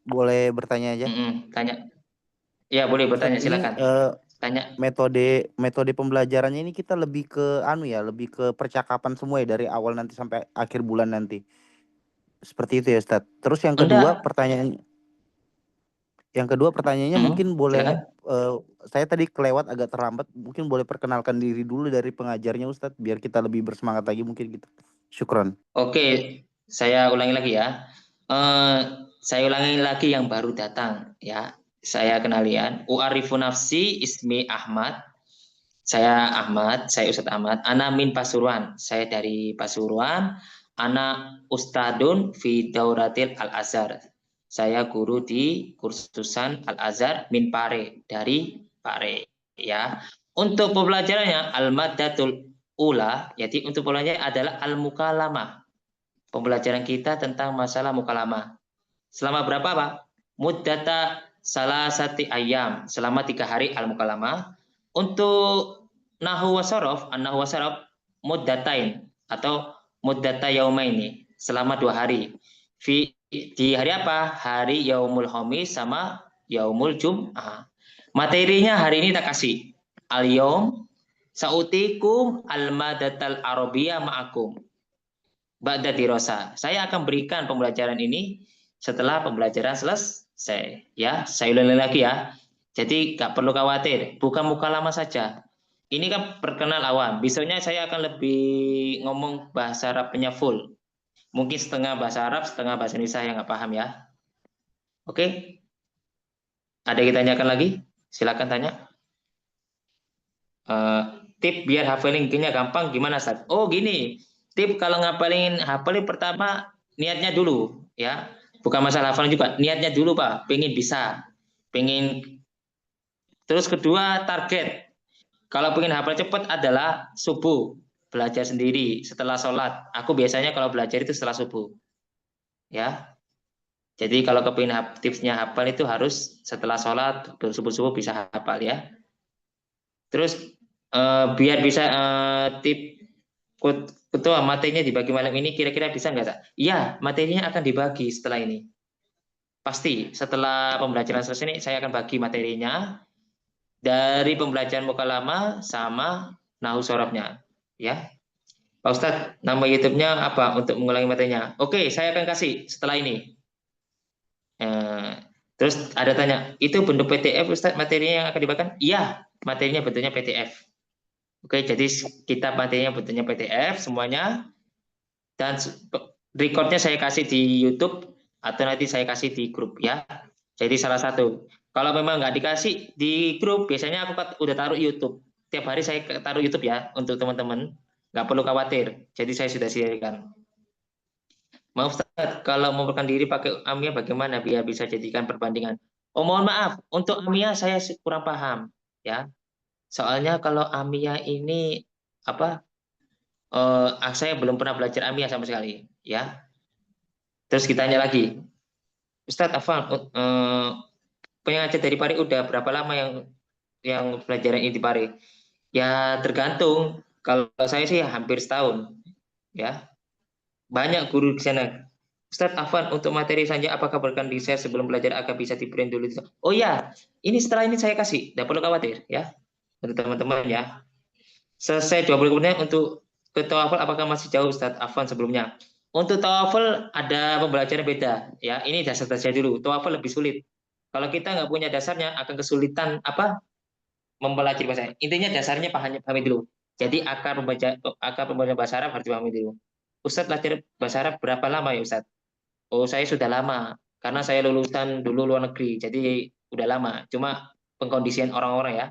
Boleh bertanya aja? Tanya. Ya, boleh bertanya, Ustadz, ini silakan. Tanya. metode pembelajarannya ini kita lebih ke lebih ke percakapan semua ya dari awal nanti sampai akhir bulan nanti. Seperti itu ya, Ustadz. Terus yang kedua pertanyaannya mungkin boleh saya tadi kelewat agak terlambat, mungkin boleh perkenalkan diri dulu dari pengajarnya, Ustadz, biar kita lebih bersemangat lagi mungkin gitu. Syukron. Oke, saya ulangi lagi ya. Saya ulangi lagi yang baru datang ya. Saya kenalian. U'arifu nafsi ismi Ahmad. Saya Ahmad, saya Ustadz Ahmad. Ana min Pasuruan. Saya dari Pasuruan. Ana Ustadun fi Dauratil Al-Azhar. Saya guru di kursusan Al-Azhar min Pare, dari Pare ya. Untuk pembelajarannya al-maddatul ula, jadi untuk pembelajarannya adalah al-mukalamah. Pembelajaran kita tentang masalah mukalamah. Selama berapa, Pak? Muddata salasati ayam, selama 3 hari al-mukalamah. Untuk nahwu wasorof, an-nahwu wasorof muddatain atau muddata yaumaini, selama 2 hari. Di hari apa? Hari yaumul khamis sama yaumul jum'ah. Materinya hari ini tak kasih. Al-yaum sautikum al-madatal arabiyah ma'akum. Ba'da dirasa. Saya akan berikan pembelajaran ini setelah pembelajaran selesai. Ya, saya ulangi lagi ya. Jadi nggak perlu khawatir, bukan mukalamah saja. Ini kan perkenal awam. Besoknya saya akan lebih ngomong bahasa Arabnya full. Mungkin setengah bahasa Arab, setengah bahasa Indonesia yang nggak paham ya. Oke? Ada yang ditanyakan lagi? Silakan tanya. Tip biar hafalingnya gampang gimana, Ustaz? Oh gini, tip kalau hafalin pertama niatnya dulu ya. Bukan masalah hafalan juga, niatnya dulu Pak. Pengen bisa, pengen. Terus kedua target. Kalau pengen hafal cepat adalah subuh. Belajar sendiri setelah sholat. Aku biasanya kalau belajar itu setelah subuh. Ya. Jadi kalau kepingin tipsnya hafal itu harus setelah sholat, subuh-subuh bisa hafal ya. Terus biar bisa tip ketua materinya dibagi malam ini kira-kira bisa nggak? Iya, materinya akan dibagi setelah ini. Pasti setelah pembelajaran selesai ini saya akan bagi materinya dari pembelajaran mukalamah sama nahwu sorofnya. Ya, Pak Ustadz, nama YouTube-nya apa untuk mengulangi materinya? Oke, saya akan kasih setelah ini. Terus ada tanya, itu bentuk PDF Ustadz materinya yang akan dibagikan? Iya, materinya bentuknya PDF. Oke, jadi kita materinya bentuknya PDF semuanya. Dan recordnya saya kasih di YouTube atau nanti saya kasih di grup ya. Jadi salah satu. Kalau memang nggak dikasih di grup, biasanya aku udah taruh YouTube. Tiap hari saya taruh YouTube ya untuk teman-teman. Nggak perlu khawatir. Jadi saya sudah sediakan. Maaf Ustaz, kalau memperkenalkan diri pakai AMIA bagaimana biar bisa jadikan perbandingan? Oh mohon maaf, untuk AMIA saya kurang paham ya. Soalnya kalau AMIA ini saya belum pernah belajar AMIA sama sekali ya. Terus kita tanya lagi, Ustadz Afan, pengajar dari Pare udah berapa lama yang pelajaran ini di Pare? Ya tergantung. Kalau saya sih hampir setahun ya. Banyak guru di sana. Ustadz Afan, untuk materi saja apakah berkan di share sebelum belajar agar bisa di print dulu? Oh ya, ini setelah ini saya kasih, tidak perlu khawatir ya. Untuk teman-teman ya. Selesai 20 menit untuk ke TOEFL apakah masih jauh Ustadz Afan sebelumnya? Untuk TOEFL ada pembelajaran beda ya. Ini dasar-dasar dulu. TOEFL lebih sulit. Kalau kita nggak punya dasarnya akan kesulitan mempelajari bahasa. Intinya dasarnya pahami dulu. Jadi akar pembelajaran bahasa Arab harus dipahami dulu. Ustadz belajar bahasa Arab berapa lama ya Ustadz? Oh saya sudah lama karena saya lulusan dulu luar negeri. Jadi udah lama. Cuma pengkondisian orang-orang ya.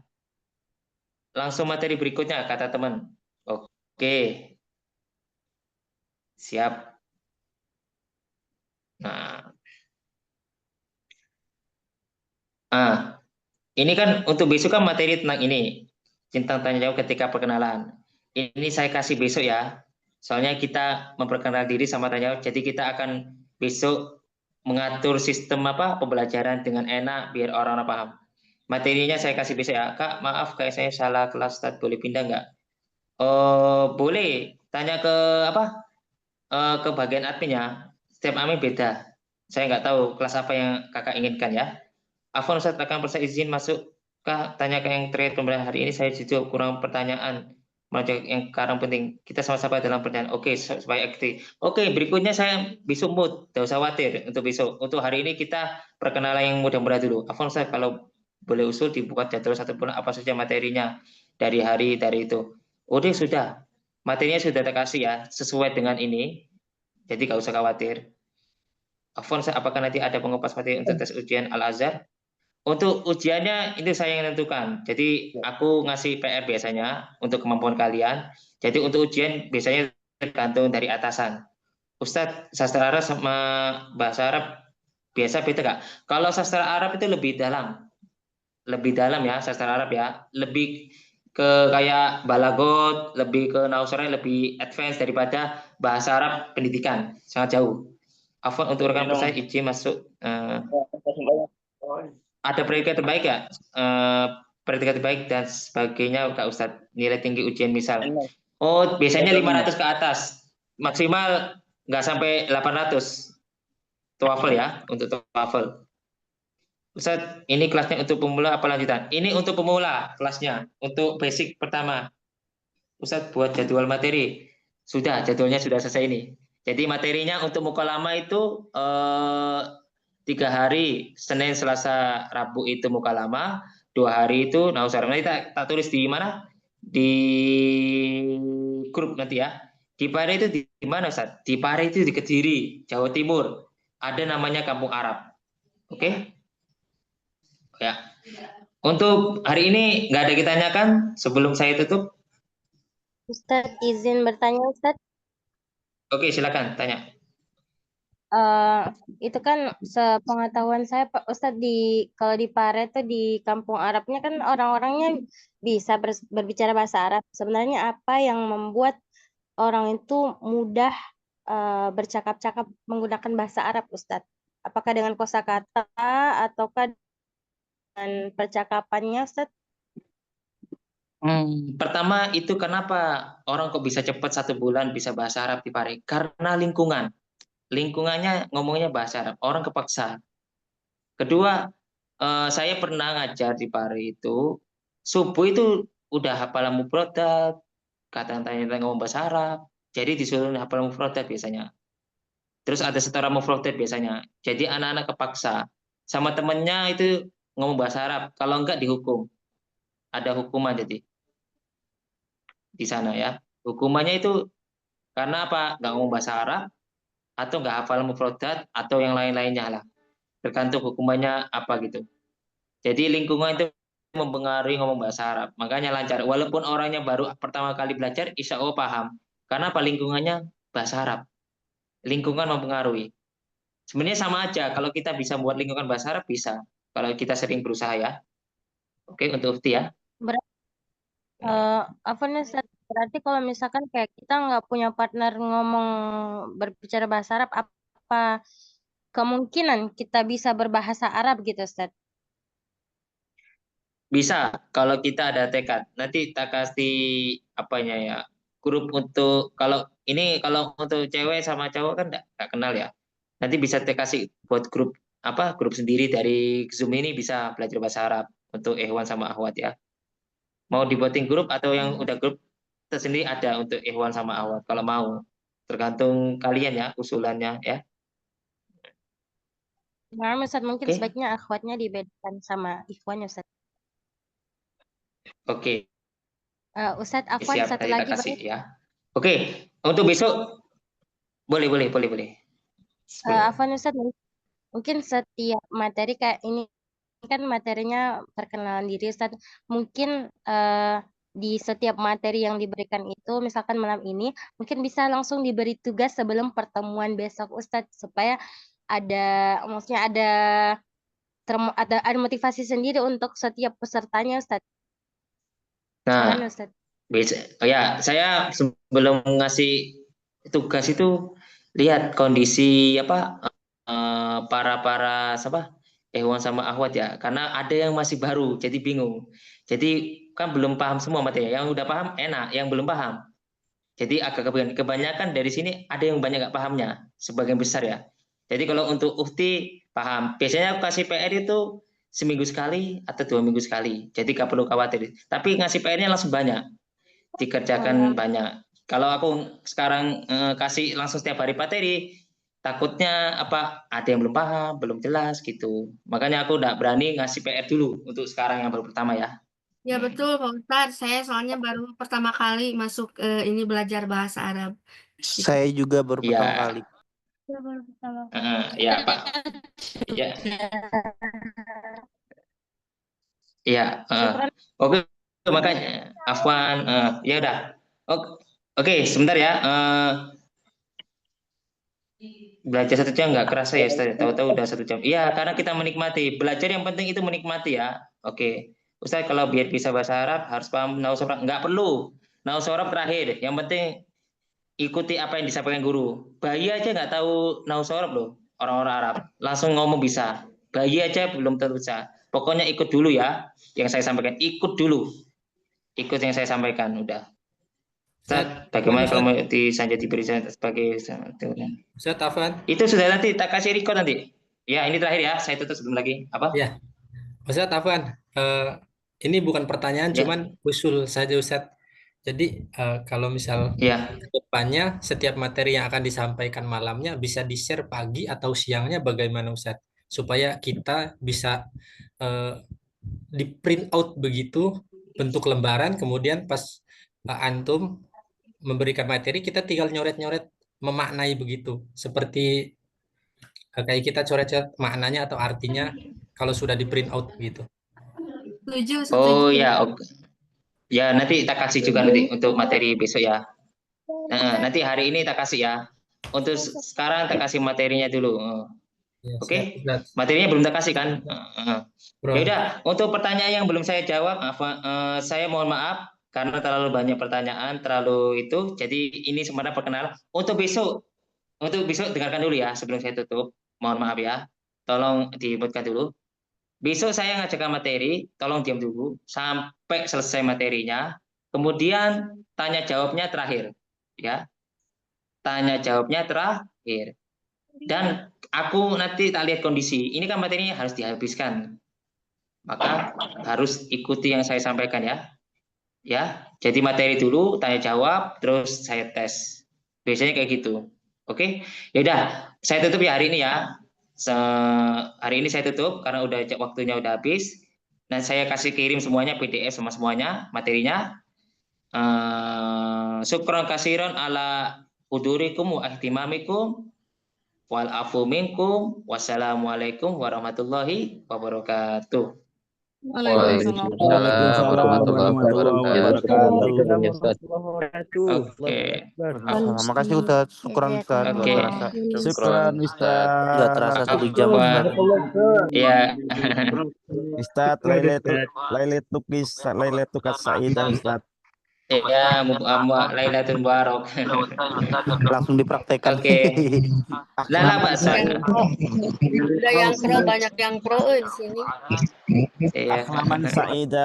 Langsung materi berikutnya kata teman. Oke. Siap. Nah, ini kan untuk besok kan materi tentang ini. Tentang tanya jawab ketika perkenalan. Ini saya kasih besok ya. Soalnya kita memperkenalkan diri sama tanya jawab. Jadi kita akan besok mengatur sistem pembelajaran dengan enak biar orang-orang paham. Materinya saya kasih besok ya. Kak, maaf kayak saya salah kelas Ustaz, boleh pindah nggak? Oh, boleh. Tanya ke apa? Ke bagian adminnya. Setiap admin beda. Saya nggak tahu kelas apa yang kakak inginkan ya. Afwan Ustaz, akan persa izin masuk. Kak, tanya ke yang terkait pemberian hari ini. Saya jujur kurang pertanyaan. Melanjut yang sekarang penting. Kita sama-sama dalam pertanyaan. Oke, supaya aktif. Oke, berikutnya saya besok mood. Tidak usah khawatir untuk besok. Untuk hari ini kita perkenalan yang mudah-mudah dulu. Afwan Ustaz, kalau boleh usul dibuat jadwal satu bulan apa saja materinya dari hari dari itu. Udah sudah. Materinya sudah terkasih ya, sesuai dengan ini. Jadi nggak usah khawatir. Afwan Ustaz, apakah nanti ada pengupas materi untuk tes ujian Al-Azhar? Untuk ujiannya itu saya yang menentukan. Jadi aku ngasih PR biasanya untuk kemampuan kalian. Jadi untuk ujian biasanya tergantung dari atasan. Ustadz, sastra Arab sama bahasa Arab biasa beda nggak? Kalau sastra Arab itu lebih dalam ya sastra Arab ya. Lebih ke kayak balagot, lebih ke nausarnya lebih advance daripada bahasa Arab pendidikan, sangat jauh. Afwan untuk rekan saya izin masuk. Ada predikat terbaik ya? Predikat terbaik dan sebagainya Kak Ustadz. Nilai tinggi ujian misal. Oh, biasanya 500 ke atas. Maksimal nggak sampai 800. TOEFL ya, untuk TOEFL. Ustadz, ini kelasnya untuk pemula apa lanjutan? Ini untuk pemula kelasnya, untuk basic pertama. Ustadz buat jadwal materi. Sudah, jadwalnya sudah selesai ini. Jadi materinya untuk mukalama itu 3 hari, Senin, Selasa, Rabu itu mukalama, 2 hari itu nausar. Nanti tak tulis di mana? Di grup nanti ya. Di Pare itu di mana Ustaz? Di Pare itu di Kediri, Jawa Timur. Ada namanya Kampung Arab. Oke? Ya. Untuk hari ini nggak ada kita tanyakan sebelum saya tutup. Ustadz, izin bertanya Ustadz. Oke, silakan tanya. Itu kan sepengetahuan saya Pak Ustadz, kalau di Pare itu di Kampung Arabnya kan orang-orangnya bisa berbicara bahasa Arab. Sebenarnya apa yang membuat orang itu mudah bercakap-cakap menggunakan bahasa Arab Ustadz? Apakah dengan kosakata ataukah dengan percakapannya Ustadz? Pertama itu kenapa orang kok bisa cepat 1 bulan bisa bahasa Arab di Pare? Karena lingkungannya ngomongnya bahasa Arab, orang kepaksa. Kedua, saya pernah ngajar di Pare itu, subuh itu udah hafal mufradat, kata-katanya ngomong bahasa Arab, jadi disuruh hafal mufradat biasanya. Terus ada setara mufradat biasanya. Jadi anak-anak kepaksa. Sama temennya itu ngomong bahasa Arab, kalau enggak dihukum. Ada hukuman jadi di sana ya. Hukumannya itu karena apa? Nggak ngomong bahasa Arab, atau nggak hafal mufradat atau yang lain-lainnya lah, tergantung hukumannya apa gitu. Jadi lingkungan itu mempengaruhi ngomong bahasa Arab, makanya lancar walaupun orangnya baru pertama kali belajar, insya Allah paham karena apa? Lingkungannya bahasa Arab. Lingkungan mempengaruhi. Sebenarnya sama aja, kalau kita bisa buat lingkungan bahasa Arab bisa, kalau kita sering berusaha ya. Oke, untuk Ufti ya. Berarti kalau misalkan kayak kita nggak punya partner ngomong berbicara bahasa Arab, apa kemungkinan kita bisa berbahasa Arab gitu, Ustaz? Bisa, kalau kita ada tekad. Nanti kita kasih apanya ya, grup untuk kalau untuk cewek sama cowok kan nggak kenal ya. Nanti bisa kita kasih buat grup grup sendiri dari Zoom ini bisa belajar bahasa Arab untuk Ikhwan sama Akhwat ya. Mau dibuatin grup atau yang udah grup tersendiri ada untuk Ikhwan sama Akhwat kalau mau. Tergantung kalian ya usulannya ya. Nah, Ustaz, mungkin sebaiknya akhwatnya dibedakan sama ikhwannya, Ustaz. Oke. Ustaz, Afwan satu lagi kasih, ya. Oke, untuk besok boleh. Afwan Ustaz, mungkin setiap materi kayak ini kan materinya perkenalan diri Ustaz. Mungkin di setiap materi yang diberikan itu, misalkan malam ini, mungkin bisa langsung diberi tugas sebelum pertemuan besok Ustaz, supaya ada motivasi sendiri untuk setiap pesertanya Ustaz. Nah, ya saya sebelum ngasih tugas itu lihat kondisi para Ikhwan sama akhwat ya, karena ada yang masih baru, jadi bingung. Jadi kan belum paham semua materi. Yang udah paham enak, yang belum paham. Jadi agak kebanyakan dari sini ada yang banyak nggak pahamnya, sebagian besar ya. Jadi kalau untuk ukti paham, biasanya aku kasih PR itu seminggu sekali atau 2 minggu sekali. Jadi nggak perlu khawatir. Tapi ngasih PR-nya langsung banyak, dikerjakan banyak. Kalau aku sekarang kasih langsung setiap hari materi, takutnya ada yang belum paham, belum jelas gitu. Makanya aku nggak berani ngasih PR dulu untuk sekarang yang baru pertama ya. Ya betul Pak Ustadz, saya soalnya baru pertama kali masuk ini belajar bahasa Arab. Saya juga baru pertama kali. Ya Pak. Ya. Ya. Oke, makanya Afwan. Ya udah. Oke, sebentar ya. Belajar 1 jam nggak kerasa ya, Ustaz. Tahu-tahu udah 1 jam. Iya, karena kita menikmati. Belajar yang penting itu menikmati ya. Oke. Ustaz, kalau biar bisa bahasa Arab harus paham nahwu sorab. Nggak perlu. Nahwu sorab terakhir. Yang penting ikuti apa yang disampaikan guru. Bayi aja nggak tahu nahwu sorab loh. Orang-orang Arab. Langsung ngomong bisa. Bayi aja belum tentu bisa. Pokoknya ikut dulu ya. Yang saya sampaikan. Ikut dulu. Ikut yang saya sampaikan. Udah. Ustaz, bagaimana kalau mau diberi sebagai Ustaz Afwan? Itu sudah nanti tak kasih record nanti. Ya, ini terakhir ya. Saya tutup sebelum lagi. Apa? Ya. Ustaz Afwan, ini bukan pertanyaan, cuman usul saja Ustaz. Jadi kalau misal depannya setiap materi yang akan disampaikan malamnya bisa di-share pagi atau siangnya bagaimana Ustaz? Supaya kita bisa di print out begitu bentuk lembaran, kemudian pas antum memberikan materi kita tinggal nyoret-nyoret memaknai begitu. Seperti kayak kita coret-coret maknanya atau artinya kalau sudah di print out gitu. Setuju. Oh ya, ya nanti tak kasih juga nanti untuk materi besok ya. Nanti hari ini tak kasih ya. Untuk sekarang tak kasih materinya dulu. Oke? Materinya belum tak kasih kan? Ya udah, untuk pertanyaan yang belum saya jawab, saya mohon maaf karena terlalu banyak pertanyaan, terlalu itu. Jadi ini sebenarnya perkenalan. Untuk besok dengarkan dulu ya sebelum saya tutup. Mohon maaf ya. Tolong dibuatkan dulu. Besok saya ngajarkan materi, tolong diam dulu sampai selesai materinya. Kemudian tanya jawabnya terakhir, ya. Tanya jawabnya terakhir. Dan aku nanti tak lihat kondisi. Ini kan materinya harus dihabiskan. Maka harus ikuti yang saya sampaikan ya. Ya, jadi materi dulu, tanya jawab, terus saya tes. Biasanya kayak gitu. Oke? Ya udah, saya tutup ya hari ini ya. Hari ini saya tutup karena udah waktunya udah habis. Dan saya kasih kirim semuanya PDF sama semuanya materinya. Syukran kasiron ala hudurikum wa ihtimamikum wal afu minkum. Wassalamualaikum warahmatullahi wabarakatuh. Waalaikumsalam warahmatullahi wabarakatuh. Oke. Makasih Ustaz. Syukran Ustaz. Oke. Syukran Ustaz. Nggak terasa 1 jam Ustaz. Iya. Ustaz, Lailatul Sa'idah Ustaz. Ya, Lailatul Mubarak. Langsung dipraktekkan. Oke. Lah Pak San. Ada yang pro, banyak yang pro di sini. Iya. Ahlaman Sa'idah.